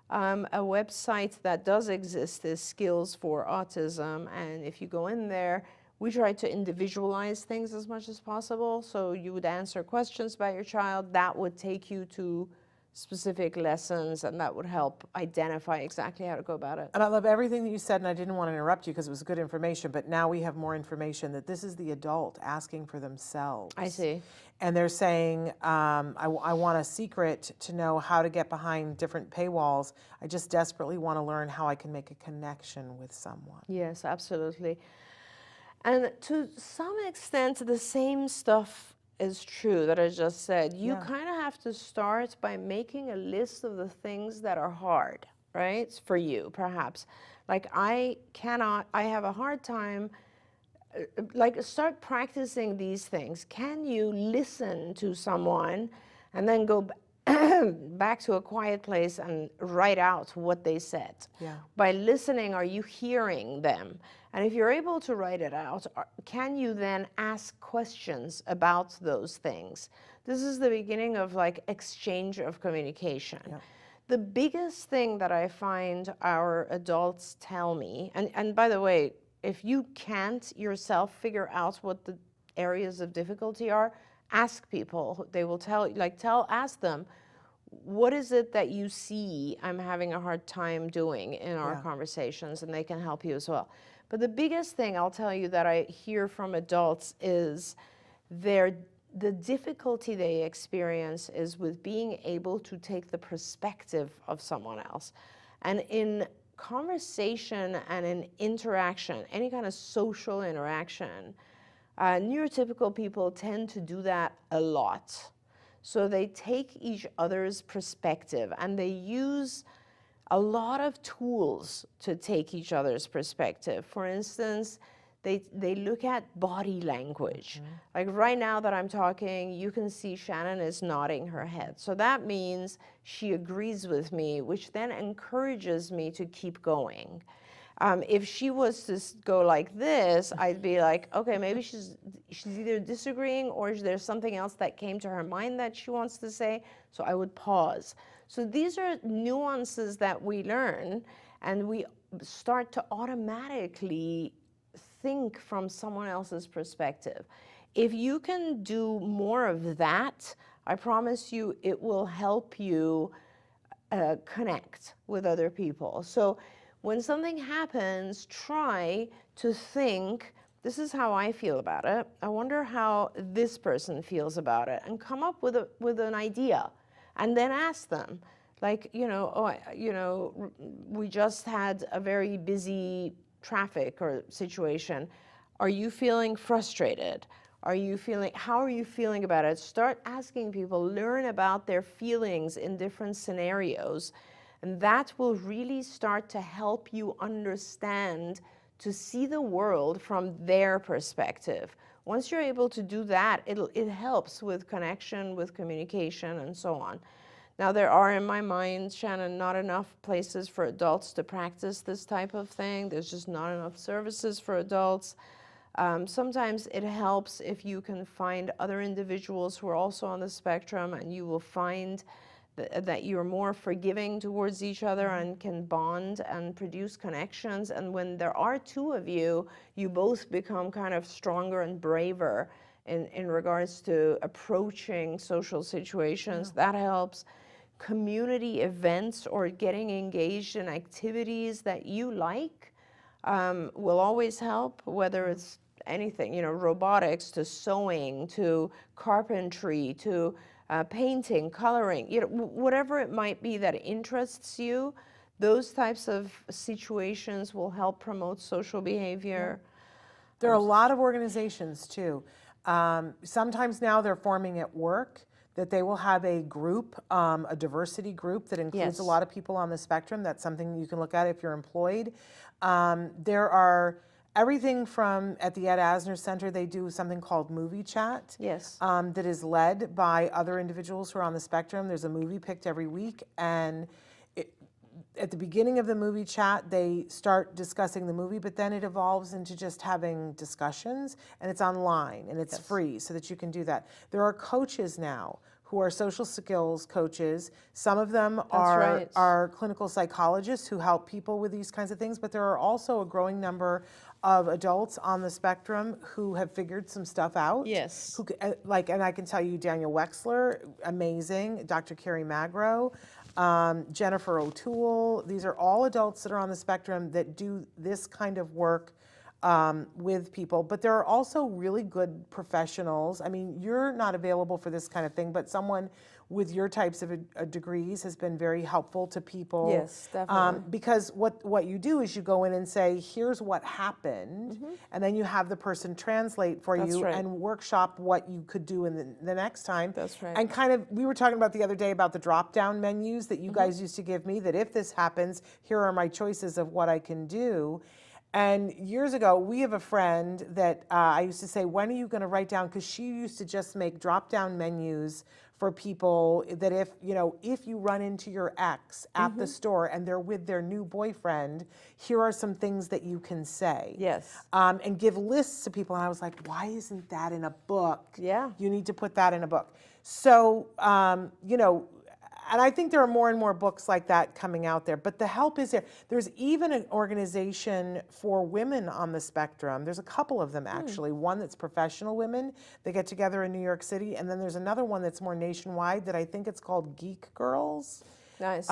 [SPEAKER 6] A website that does exist is Skills for Autism, and if you go in there, we try to individualize things as much as possible. So you would answer questions about your child. That would take you to specific lessons, and that would help identify exactly how to go about it.
[SPEAKER 5] And I love everything that you said, and I didn't want to interrupt you because it was good information, but now we have more information that this is the adult asking for themselves.
[SPEAKER 6] I see.
[SPEAKER 5] And they're saying, I want a secret to know how to get behind different paywalls. I just desperately want to learn how I can make a connection with someone.
[SPEAKER 6] Yes, absolutely. And to some extent, the same stuff is true that I just said. You kind of have to start by making a list of the things that are hard, right? For you, perhaps. Like I have a hard time, like start practicing these things. Can you listen to someone and then go back to a quiet place and write out what they said? By listening, are you hearing them? And if you're able to write it out, can you then ask questions about those things? This is the beginning of like exchange of communication. The biggest thing that I find our adults tell me, and by the way, if you can't yourself figure out what the areas of difficulty are, ask people. They will tell, ask them, what is it that you see I'm having a hard time doing in our conversations, and they can help you as well. But the biggest thing I'll tell you that I hear from adults is the difficulty they experience is with being able to take the perspective of someone else. And in conversation and in interaction, any kind of social interaction, neurotypical people tend to do that a lot. So they take each other's perspective, and they use a lot of tools to take each other's perspective. For instance, they look at body language. Like right now that I'm talking, you can see Shannon is nodding her head. So that means she agrees with me, which then encourages me to keep going. If she was to go like this, I'd be like, okay, maybe she's either disagreeing or there's something else that came to her mind that she wants to say, so I would pause. So these are nuances that we learn, and we start to automatically think from someone else's perspective. If you can do more of that, I promise you it will help you connect with other people. So when something happens, try to think, this is how I feel about it. I wonder how this person feels about it, and come up with an idea. And then ask them, like, we just had a very busy traffic or situation. Are you feeling frustrated? How are you feeling about it? Start asking people, learn about their feelings in different scenarios. And that will really start to help you understand, to see the world from their perspective. Once you're able to do that, it helps with connection, with communication, and so on. Now, there are, in my mind, Shannon, not enough places for adults to practice this type of thing. There's just not enough services for adults. Sometimes it helps if you can find other individuals who are also on the spectrum, and you will find that you're more forgiving towards each other and can bond and produce connections. And when there are two of you, you both become kind of stronger and braver in regards to approaching social situations. That helps. Community events or getting engaged in activities that you like will always help, whether it's anything, robotics to sewing to carpentry to painting, coloring, whatever it might be that interests you. Those types of situations will help promote social behavior.
[SPEAKER 5] There are a lot of organizations too. Sometimes now they're forming at work. that they will have a group, a diversity group that includes
[SPEAKER 6] Yes.
[SPEAKER 5] a lot of people on the spectrum. That's something you can look at if you're employed. There are everything from, at the Ed Asner Center, they do something called Movie Chat.
[SPEAKER 6] Yes.
[SPEAKER 5] That is led by other individuals who are on the spectrum. There's a movie picked every week, and at the beginning of the movie chat, they start discussing the movie, but then it evolves into just having discussions, and it's online, and it's free so that you can do that. There are coaches now who are social skills coaches. Some of them are clinical psychologists who help people with these kinds of things, but there are also a growing number of adults on the spectrum who have figured some stuff out.
[SPEAKER 6] Yes.
[SPEAKER 5] Who, and I can tell you, Daniel Wexler, amazing, Dr. Carrie Magro, Jennifer O'Toole. These are all adults that are on the spectrum that do this kind of work with people. But there are also really good professionals. I mean, you're not available for this kind of thing, but someone with your types of degrees has been very helpful to people.
[SPEAKER 6] Yes, definitely.
[SPEAKER 5] Because what you do is you go in and say, here's what happened, and then you have the person translate for you and workshop what you could do in the next time.
[SPEAKER 6] That's right.
[SPEAKER 5] And kind of, we were talking about the other day about the drop-down menus that you guys used to give me, that if this happens, here are my choices of what I can do. And years ago, we have a friend that I used to say, when are you going to write down? Because she used to just make drop-down menus for people that if you run into your ex at the store and they're with their new boyfriend, here are some things that you can say.
[SPEAKER 6] Yes.
[SPEAKER 5] And give lists to people. And I was like, why isn't that in a book?
[SPEAKER 6] Yeah.
[SPEAKER 5] You need to put that in a book. So, and I think there are more and more books like that coming out there, but the help is there. There's even an organization for women on the spectrum. There's a couple of them, actually. One that's professional women. They get together in New York City, and then there's another one that's more nationwide that I think it's called Geek Girls.
[SPEAKER 6] Nice.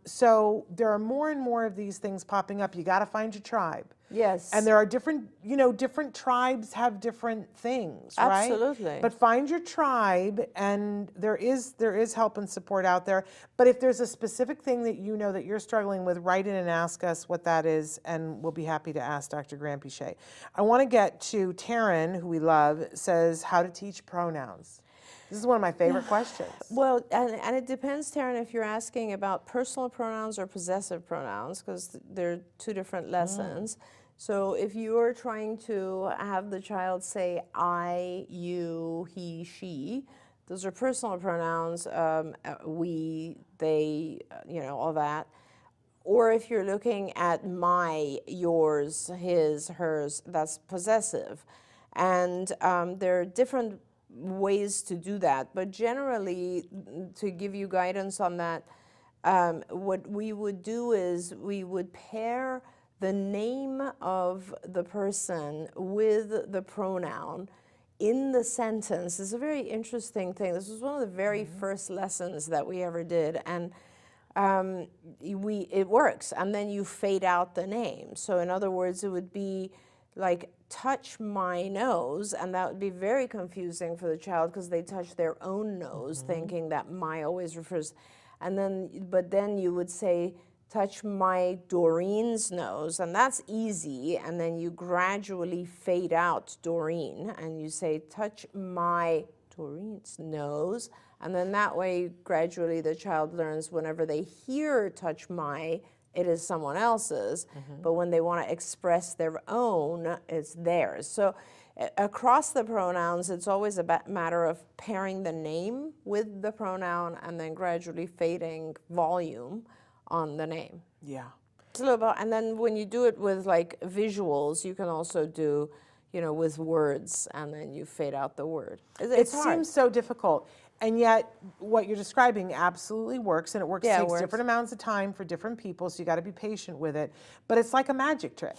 [SPEAKER 5] So there are more and more of these things popping up. You got to find your tribe.
[SPEAKER 6] Yes.
[SPEAKER 5] And there are different tribes have different things, right?
[SPEAKER 6] Absolutely.
[SPEAKER 5] But find your tribe, and there is help and support out there. But if there's a specific thing that you know that you're struggling with, write in and ask us what that is, and we'll be happy to ask Dr. Granpeesheh. I want to get to Taryn, who we love, says how to teach pronouns. This is one of my favorite questions.
[SPEAKER 6] Well, and it depends, Taryn, if you're asking about personal pronouns or possessive pronouns, because they're two different lessons. So if you're trying to have the child say I, you, he, she, those are personal pronouns, we, they, all that. Or if you're looking at my, yours, his, hers, that's possessive. And there are different ways to do that, but generally, to give you guidance on that, what we would do is we would pair the name of the person with the pronoun in the sentence. It's a very interesting thing. This was one of the very first lessons that we ever did, and it works. And then you fade out the name. So in other words, it would be like, touch my nose, and that would be very confusing for the child because they touch their own nose, thinking that my always refers, but then you would say, touch my Doreen's nose, and that's easy, and then you gradually fade out Doreen, and you say, touch my Doreen's nose, and then that way, gradually, the child learns whenever they hear touch my, it is someone else's, but when they want to express their own, it's theirs. So across the pronouns, it's always a matter of pairing the name with the pronoun and then gradually fading volume on the name.
[SPEAKER 5] Yeah.
[SPEAKER 6] It's a little bit, and then when you do it with like visuals, you can also do, with words, and then you fade out the word. It
[SPEAKER 5] seems so difficult. And yet, what you're describing absolutely works, and it takes different amounts of time for different people, so you got to be patient with it. But it's like a magic trick.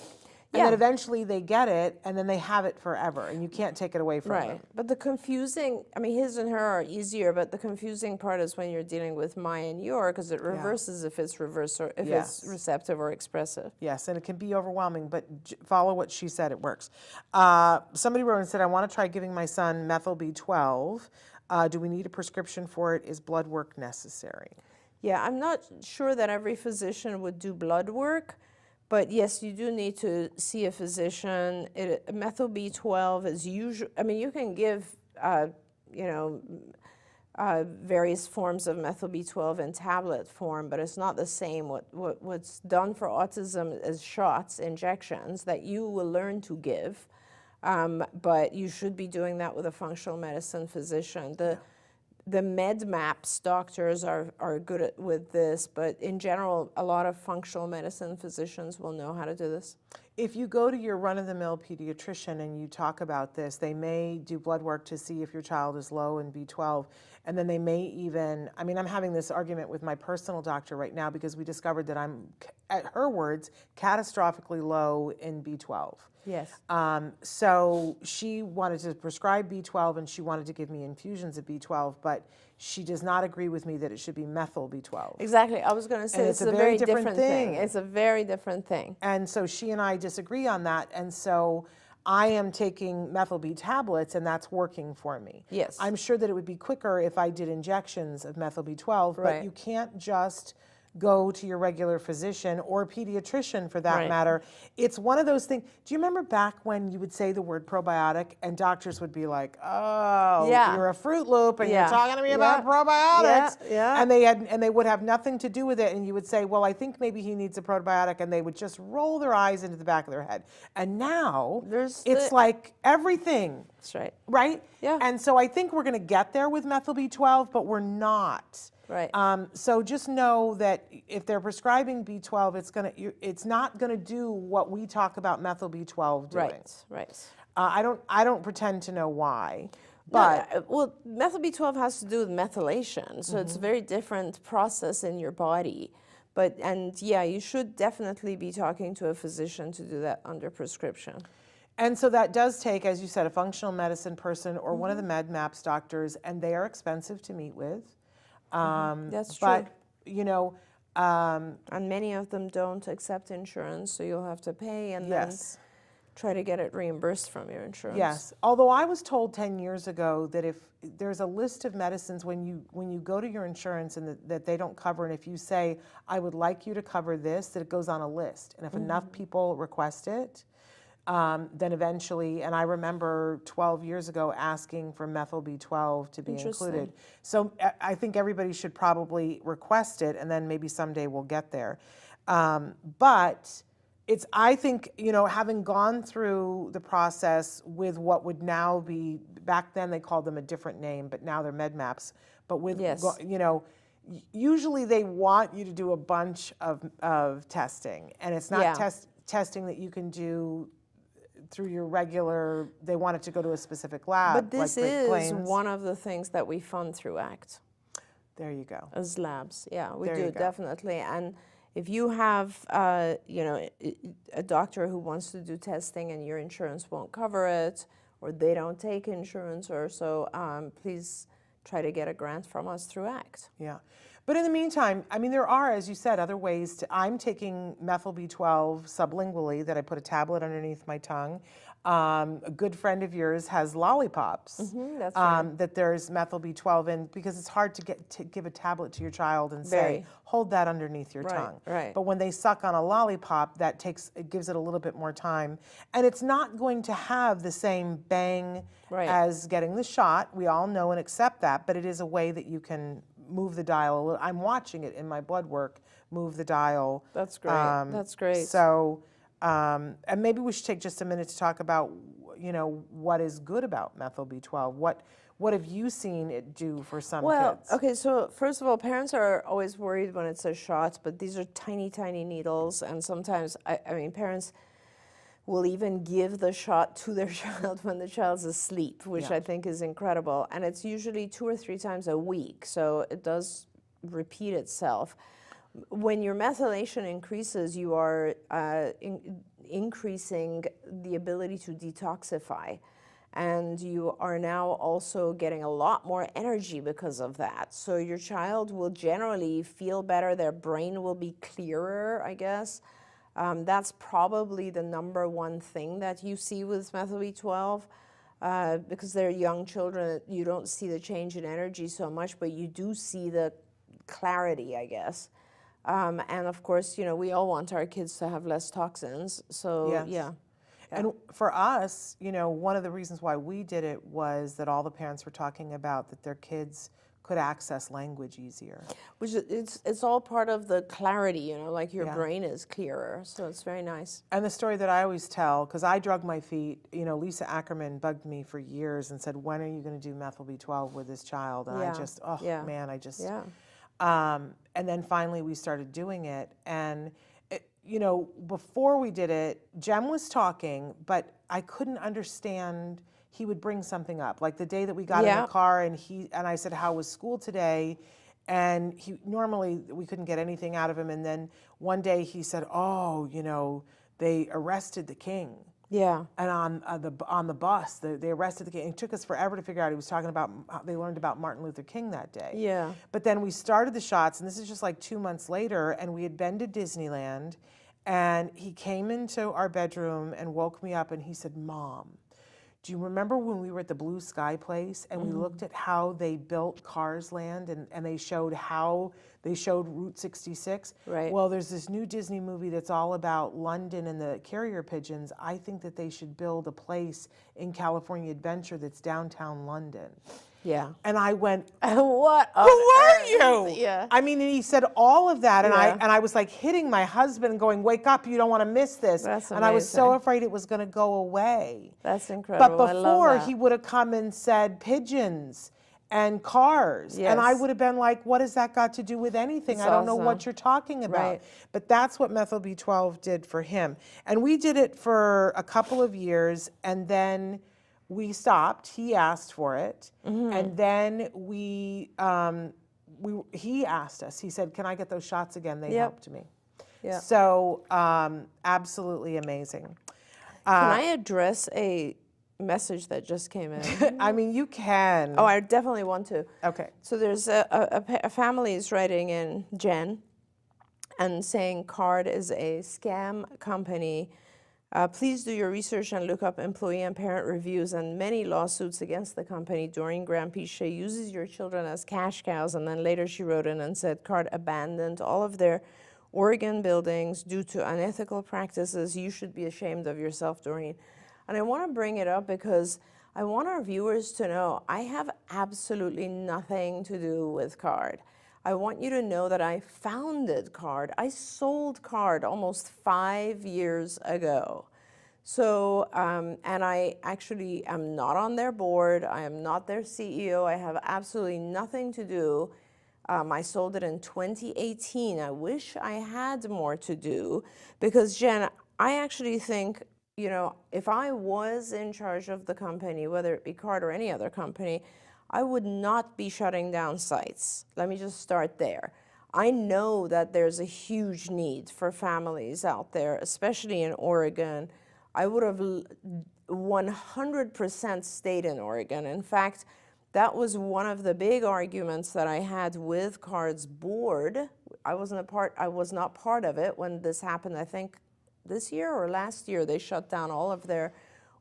[SPEAKER 5] And then eventually they get it, and then they have it forever, and you can't take it away from them.
[SPEAKER 6] Right. But the confusing, his and her are easier, but the confusing part is when you're dealing with my and your, because it reverses if it's reverse or if it's receptive or expressive.
[SPEAKER 5] Yes, and it can be overwhelming, but follow what she said, it works. Somebody wrote and said, I want to try giving my son Methyl B12. Do we need a prescription for it? Is blood work necessary?
[SPEAKER 6] Yeah, I'm not sure that every physician would do blood work, but yes, you do need to see a physician. Methyl B12 is usually, you can give, various forms of methyl B12 in tablet form, but it's not the same. What's done for autism is shots, injections that you will learn to give, but you should be doing that with a functional medicine physician. The MedMaps doctors are good with this, but in general, a lot of functional medicine physicians will know how to do this.
[SPEAKER 5] If you go to your run-of-the-mill pediatrician and you talk about this, they may do blood work to see if your child is low in B12, and then they may even, I mean, I'm having this argument with my personal doctor right now because we discovered that I'm, at her words, catastrophically low in B12.
[SPEAKER 6] Yes.
[SPEAKER 5] So she wanted to prescribe B12 and she wanted to give me infusions of B12, but she does not agree with me that it should be methyl B12.
[SPEAKER 6] Exactly. I was going to say
[SPEAKER 5] And
[SPEAKER 6] it's a very different thing. It's a very different thing.
[SPEAKER 5] And so she and I disagree on that. And so I am taking methyl B tablets and that's working for me.
[SPEAKER 6] Yes.
[SPEAKER 5] I'm sure that it would be quicker if I did injections of methyl B12,
[SPEAKER 6] Right.
[SPEAKER 5] but you can't just go to your regular physician or pediatrician for that
[SPEAKER 6] Right.
[SPEAKER 5] matter. It's one of those things. Do you remember back when you would say the word probiotic and doctors would be like, oh,
[SPEAKER 6] Yeah.
[SPEAKER 5] you're a Fruit Loop and
[SPEAKER 6] Yeah.
[SPEAKER 5] you're talking to me about
[SPEAKER 6] Yeah.
[SPEAKER 5] probiotics.
[SPEAKER 6] Yeah.
[SPEAKER 5] And they would have nothing to do with it. And you would say, well, I think maybe he needs a probiotic. And they would just roll their eyes into the back of their head. And now it's like everything.
[SPEAKER 6] That's right.
[SPEAKER 5] Right?
[SPEAKER 6] Yeah.
[SPEAKER 5] And so I think we're going to get there with methyl B12, but we're not.
[SPEAKER 6] Right.
[SPEAKER 5] So just know that if they're prescribing B12, it's not going to do what we talk about methyl B12 doing.
[SPEAKER 6] Right.
[SPEAKER 5] I don't pretend to know why,
[SPEAKER 6] But
[SPEAKER 5] but
[SPEAKER 6] well, methyl B12 has to do with methylation, so it's a very different process in your body. And yeah, you should definitely be talking to a physician to do that under prescription.
[SPEAKER 5] and so that does take, as you said, a functional medicine person or one of the MedMaps doctors, and they are expensive to meet with.
[SPEAKER 6] That's
[SPEAKER 5] But
[SPEAKER 6] true.
[SPEAKER 5] you know,
[SPEAKER 6] And many of them don't accept insurance, so you'll have to pay and then
[SPEAKER 5] yes.
[SPEAKER 6] try to get it reimbursed from your insurance.
[SPEAKER 5] Yes, although I was told 10 years ago that if there's a list of medicines when you go to your insurance and that they don't cover, and if you say, I would like you to cover this, that it goes on a list. And if enough people request it, then eventually, and I remember 12 years ago asking for methyl B12 to be included. So I think everybody should probably request it, and then maybe someday we'll get there. But I think, having gone through the process with what would now be, back then they called them a different name, but now they're MedMaps. But with,
[SPEAKER 6] Yes.
[SPEAKER 5] Usually they want you to do a bunch of testing, and it's not
[SPEAKER 6] Yeah.
[SPEAKER 5] testing that you can do through your regular, they want it to go to a specific lab.
[SPEAKER 6] But this
[SPEAKER 5] like Great
[SPEAKER 6] is
[SPEAKER 5] Plains.
[SPEAKER 6] one of the things that we fund through ACT
[SPEAKER 5] There you go.
[SPEAKER 6] as labs. Yeah, we
[SPEAKER 5] There
[SPEAKER 6] do,
[SPEAKER 5] you go.
[SPEAKER 6] definitely. And if you have, a doctor who wants to do testing and your insurance won't cover it, or they don't take insurance or so, please try to get a grant from us through ACT.
[SPEAKER 5] Yeah. But in the meantime, I mean, there are, as you said, other ways I'm taking methyl B12 sublingually that I put a tablet underneath my tongue. A good friend of yours has lollipops
[SPEAKER 6] That's right.
[SPEAKER 5] that there's methyl B12 in, because it's hard to give a tablet to your child and say,
[SPEAKER 6] Very.
[SPEAKER 5] hold that underneath your
[SPEAKER 6] Right,
[SPEAKER 5] tongue.
[SPEAKER 6] right.
[SPEAKER 5] But when they suck on a lollipop, it gives it a little bit more time. And it's not going to have the same bang
[SPEAKER 6] Right.
[SPEAKER 5] as getting the shot. We all know and accept that, but it is a way that you can move the dial a little. I'm watching it in my blood work, move the dial.
[SPEAKER 6] That's great. That's great.
[SPEAKER 5] So, and maybe we should take just a minute to talk about, what is good about methyl B12. What have you seen it do for some kids?
[SPEAKER 6] Okay, so first of all, parents are always worried when it says shots, but these are tiny, tiny needles, and sometimes, parents will even give the shot to their child when the child's asleep, which
[SPEAKER 5] Yeah.
[SPEAKER 6] I think is incredible. And it's usually 2 or 3 times a week, so it does repeat itself. When your methylation increases, you are increasing the ability to detoxify. And you are now also getting a lot more energy because of that. So your child will generally feel better, their brain will be clearer, I guess. That's probably the number one thing that you see with methyl B12. Because they're young children, you don't see the change in energy so much, but you do see the clarity, I guess. And of course, we all want our kids to have less toxins. So,
[SPEAKER 5] Yes.
[SPEAKER 6] yeah.
[SPEAKER 5] And for us, one of the reasons why we did it was that all the parents were talking about that their kids could access language easier.
[SPEAKER 6] Which it's all part of the clarity, you know, like your
[SPEAKER 5] Yeah.
[SPEAKER 6] brain is clearer. So it's very nice.
[SPEAKER 5] And the story that I always tell, because I drug my feet, you know, Lisa Ackerman bugged me for years and said, when are you going to do methyl B12 with this child? And I just, man, I just, and then finally we started doing it. And, you know, before we did it, Jem was talking, but I couldn't understand. He would bring something up, like the day that we got in the car, and I said, "How was school today?" And normally we couldn't get anything out of him, and then one day he said, "Oh, you know, they arrested the king."
[SPEAKER 6] Yeah.
[SPEAKER 5] And on the bus, they arrested the king. It took us forever to figure out. He was talking about how they learned about Martin Luther King that day.
[SPEAKER 6] Yeah.
[SPEAKER 5] But then we started the shots, and this is just like 2 months later, and we had been to Disneyland, and he came into our bedroom and woke me up, and he said, "Mom, do you remember when we were at the Blue Sky place and we looked at how they built Cars Land and they showed Route 66?
[SPEAKER 6] Right.
[SPEAKER 5] Well, there's this new Disney movie that's all about London and the carrier pigeons. I think that they should build a place in California Adventure that's downtown London."
[SPEAKER 6] Yeah.
[SPEAKER 5] And I went,
[SPEAKER 6] What?
[SPEAKER 5] "Who are you?"
[SPEAKER 6] Yeah.
[SPEAKER 5] I mean, and he said all of that, and
[SPEAKER 6] Yeah.
[SPEAKER 5] I was like hitting my husband and going, "Wake up, you don't want to miss this."
[SPEAKER 6] That's
[SPEAKER 5] And I was so
[SPEAKER 6] amazing.
[SPEAKER 5] afraid it was going to go away.
[SPEAKER 6] That's incredible.
[SPEAKER 5] But
[SPEAKER 6] I love
[SPEAKER 5] before,
[SPEAKER 6] that.
[SPEAKER 5] he would have come and said pigeons and cars. And I
[SPEAKER 6] Yes.
[SPEAKER 5] would have been like, what has that got to do with anything?
[SPEAKER 6] It's
[SPEAKER 5] I don't know what
[SPEAKER 6] awesome.
[SPEAKER 5] you're talking about.
[SPEAKER 6] Right.
[SPEAKER 5] But that's what methyl B12 did for him. And we did it for a couple of years, and then we stopped. He asked for it. And then he asked us. He said, "Can I get those shots again?" They helped me.
[SPEAKER 6] Yeah.
[SPEAKER 5] So absolutely amazing.
[SPEAKER 6] Can I address a message that just came in?
[SPEAKER 5] I mean, you can.
[SPEAKER 6] Oh, I definitely want to.
[SPEAKER 5] Okay.
[SPEAKER 6] So there's a family is writing in, Jen, and saying CARD is a scam company. Please do your research and look up employee and parent reviews and many lawsuits against the company. Doreen Granpeesheh uses your children as cash cows. And then later she wrote in and said CARD abandoned all of their Oregon buildings due to unethical practices. You should be ashamed of yourself, Doreen. And I want to bring it up because I want our viewers to know I have absolutely nothing to do with CARD. I want you to know that I founded CARD. I sold CARD almost 5 years ago. So, and I actually am not on their board. I am not their CEO. I have absolutely nothing to do. I sold it in 2018. I wish I had more to do because, Jen, I actually think, you know, if I was in charge of the company, whether it be CARD or any other company, I would not be shutting down sites. Let me just start there. I know that there's a huge need for families out there, especially in Oregon. I would have 100% stayed in Oregon. In fact, that was one of the big arguments that I had with CARD's board. I was not part of it when this happened. I think this year or last year they shut down all of their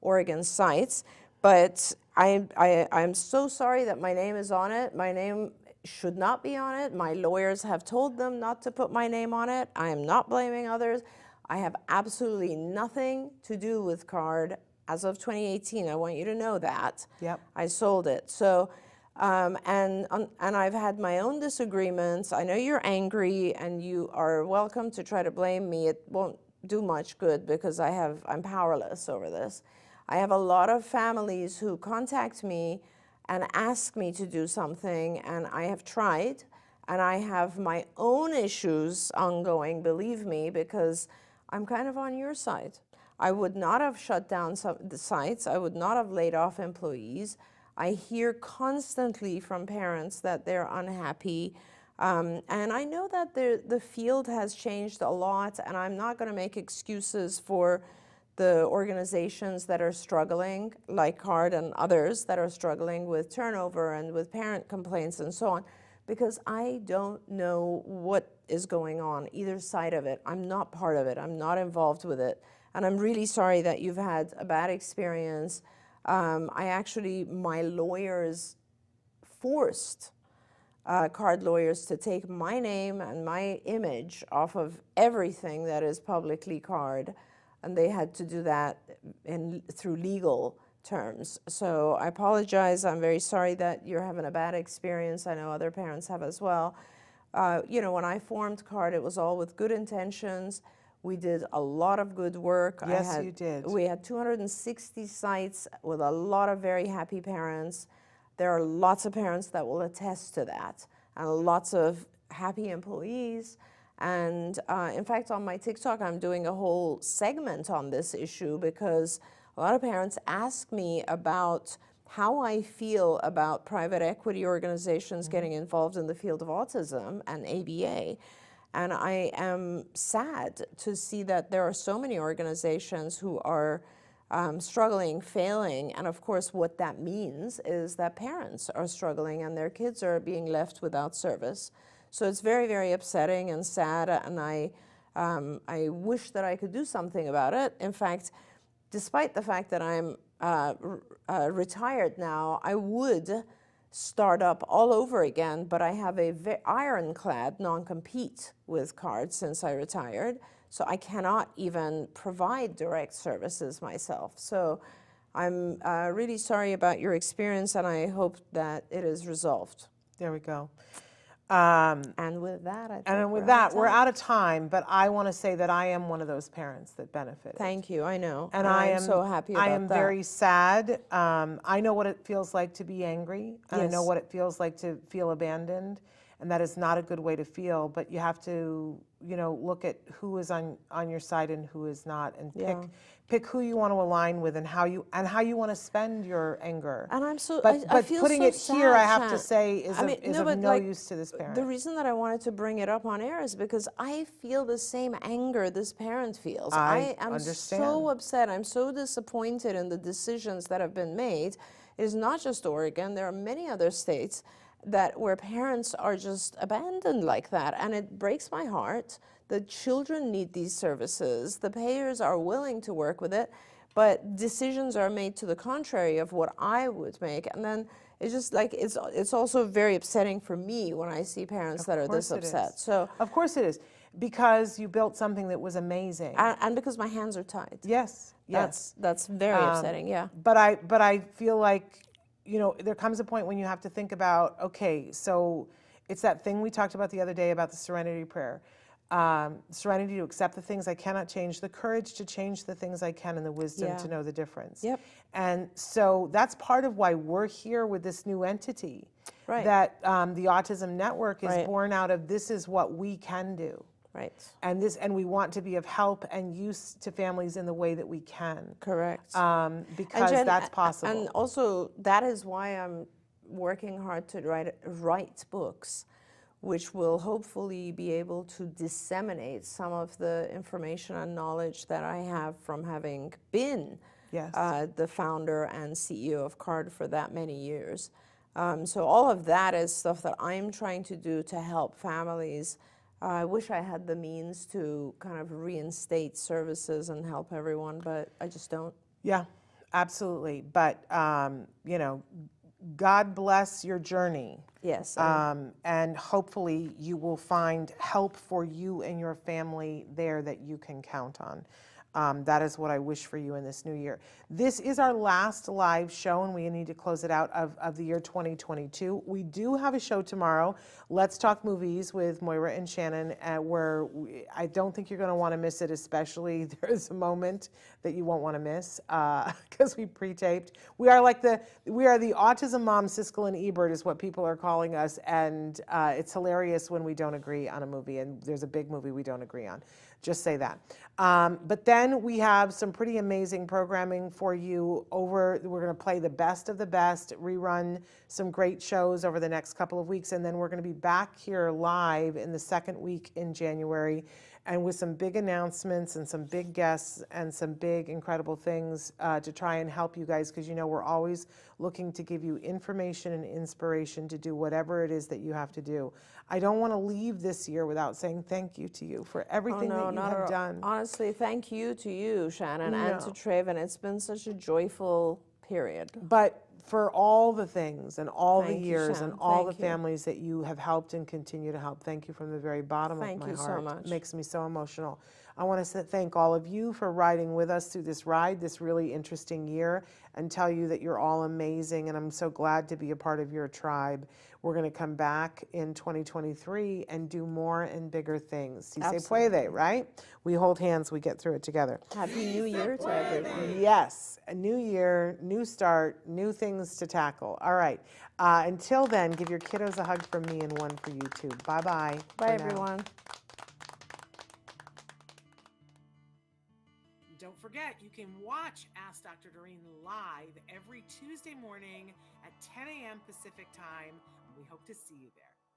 [SPEAKER 6] Oregon sites. But I'm so sorry that my name is on it. My name should not be on it. My lawyers have told them not to put my name on it. I am not blaming others. I have absolutely nothing to do with CARD as of 2018. I want you to know that.
[SPEAKER 5] Yep.
[SPEAKER 6] I sold it. So, and I've had my own disagreements. I know you're angry, and you are welcome to try to blame me. It won't do much good because I'm powerless over this. I have a lot of families who contact me and ask me to do something, and I have tried, and I have my own issues ongoing, believe me, because I'm kind of on your side. I would not have shut down the sites. I would not have laid off employees. I hear constantly from parents that they're unhappy, and I know that the field has changed a lot, and I'm not going to make excuses for the organizations that are struggling, like CARD and others that are struggling with turnover and with parent complaints and so on, because I don't know what is going on, either side of it. I'm not part of it. I'm not involved with it. And I'm really sorry that you've had a bad experience. My lawyers forced CARD lawyers to take my name and my image off of everything that is publicly CARD. And they had to do that through legal terms. So I apologize. I'm very sorry that you're having a bad experience. I know other parents have as well. You know, when I formed CARD, it was all with good intentions. We did a lot of good work.
[SPEAKER 5] Yes, you did.
[SPEAKER 6] We had 260 sites with a lot of very happy parents. There are lots of parents that will attest to that, and lots of happy employees. And in fact, on my TikTok, I'm doing a whole segment on this issue because a lot of parents ask me about how I feel about private equity organizations getting involved in the field of autism and ABA. And I am sad to see that there are so many organizations who are struggling, failing. And of course, what that means is that parents are struggling and their kids are being left without service. So it's very, very upsetting and sad. And I wish that I could do something about it. In fact, despite the fact that I'm retired now, I would start up all over again, but I have a ironclad non-compete with CARD since I retired, so I cannot even provide direct services myself. So I'm really sorry about your experience, and I hope that it is resolved.
[SPEAKER 5] There we go.
[SPEAKER 6] And with that, I think
[SPEAKER 5] we're out of time, but I want to say that I am one of those parents that benefited.
[SPEAKER 6] Thank you, I know.
[SPEAKER 5] And I am
[SPEAKER 6] so happy about that.
[SPEAKER 5] I am very sad. I know what it feels like to be angry, and I know what it feels like to feel abandoned, and that is not a good way to feel, but you have to, you know, look at who is on your side and who is not, and pick who you want to align with and how you want to spend your anger.
[SPEAKER 6] And I'm so,
[SPEAKER 5] but
[SPEAKER 6] I feel
[SPEAKER 5] putting
[SPEAKER 6] so
[SPEAKER 5] it here,
[SPEAKER 6] sad,
[SPEAKER 5] I have
[SPEAKER 6] Shan.
[SPEAKER 5] to say, is of no use to this parent.
[SPEAKER 6] The reason that I wanted to bring it up on air is because I feel the same anger this parent feels. I am
[SPEAKER 5] understand.
[SPEAKER 6] so upset. I'm so disappointed in the decisions that have been made. It is not just Oregon. There are many other states where parents are just abandoned like that, and it breaks my heart. The children need these services. The payers are willing to work with it, but decisions are made to the contrary of what I would make. And then it's just like, it's also very upsetting for me when I see parents that are this upset. So
[SPEAKER 5] of course it is, because you built something that was amazing.
[SPEAKER 6] And because my hands are tied.
[SPEAKER 5] Yes, yes.
[SPEAKER 6] That's very upsetting, yeah.
[SPEAKER 5] But I feel like, you know, there comes a point when you have to think about, okay, so it's that thing we talked about the other day about the serenity prayer. Serenity to accept the things I cannot change, the courage to change the things I can, and the wisdom to know the difference.
[SPEAKER 6] Yep.
[SPEAKER 5] And so that's part of why we're here with this new entity.
[SPEAKER 6] Right.
[SPEAKER 5] That the Autism Network is born out of, this is what we can do.
[SPEAKER 6] Right.
[SPEAKER 5] And we want to be of help and use to families in the way that we can.
[SPEAKER 6] Correct.
[SPEAKER 5] Because
[SPEAKER 6] Jen,
[SPEAKER 5] that's possible.
[SPEAKER 6] And also, that is why I'm working hard to write books, which will hopefully be able to disseminate some of the information and knowledge that I have from having been the founder and CEO of CARD for that many years. So all of that is stuff that I'm trying to do to help families. I wish I had the means to kind of reinstate services and help everyone, but I just don't.
[SPEAKER 5] Yeah, absolutely. But, you know, God bless your journey.
[SPEAKER 6] Yes.
[SPEAKER 5] And hopefully you will find help for you and your family there that you can count on. That is what I wish for you in this new year. This is our last live show, and we need to close it out of the year 2022. We do have a show tomorrow, Let's Talk Movies with Moira and Shannon, where I don't think you're going to want to miss it, especially there is a moment that you won't want to miss because we pre-taped. We are the Autism Mom, Siskel and Ebert is what people are calling us, and it's hilarious when we don't agree on a movie, and there's a big movie we don't agree on. Just say that. But then we have some pretty amazing programming for you we're going to play the best of the best, rerun some great shows over the next couple of weeks, and then we're going to be back here live in the second week in January, and with some big announcements and some big guests and some big incredible things to try and help you guys, because you know we're always looking to give you information and inspiration to do whatever it is that you have to do. I don't want to leave this year without saying thank you to you for everything that you have done.
[SPEAKER 6] Honestly, thank you to you, Shannon, and to Traven. It's been such a joyful period.
[SPEAKER 5] But for all the things and all the years and all the
[SPEAKER 6] Thank you.
[SPEAKER 5] families that you have helped and continue to help, thank you from the very bottom of my heart.
[SPEAKER 6] Thank you so much.
[SPEAKER 5] It makes me so emotional. I want to thank all of you for riding with us through this ride, this really interesting year, and tell you that you're all amazing, and I'm so glad to be a part of your tribe. We're going to come back in 2023 and do more and bigger things. Si se puede, right? We hold hands, we get through it together.
[SPEAKER 6] Happy New Year to everyone.
[SPEAKER 5] Yes, a new year, new start, new things to tackle. All right. Until then, give your kiddos a hug from me and one for you too. Bye-bye.
[SPEAKER 6] Bye, everyone.
[SPEAKER 5] Don't forget, you can watch Ask Dr. Doreen live every Tuesday morning at 10 a.m. Pacific time. We hope to see you there.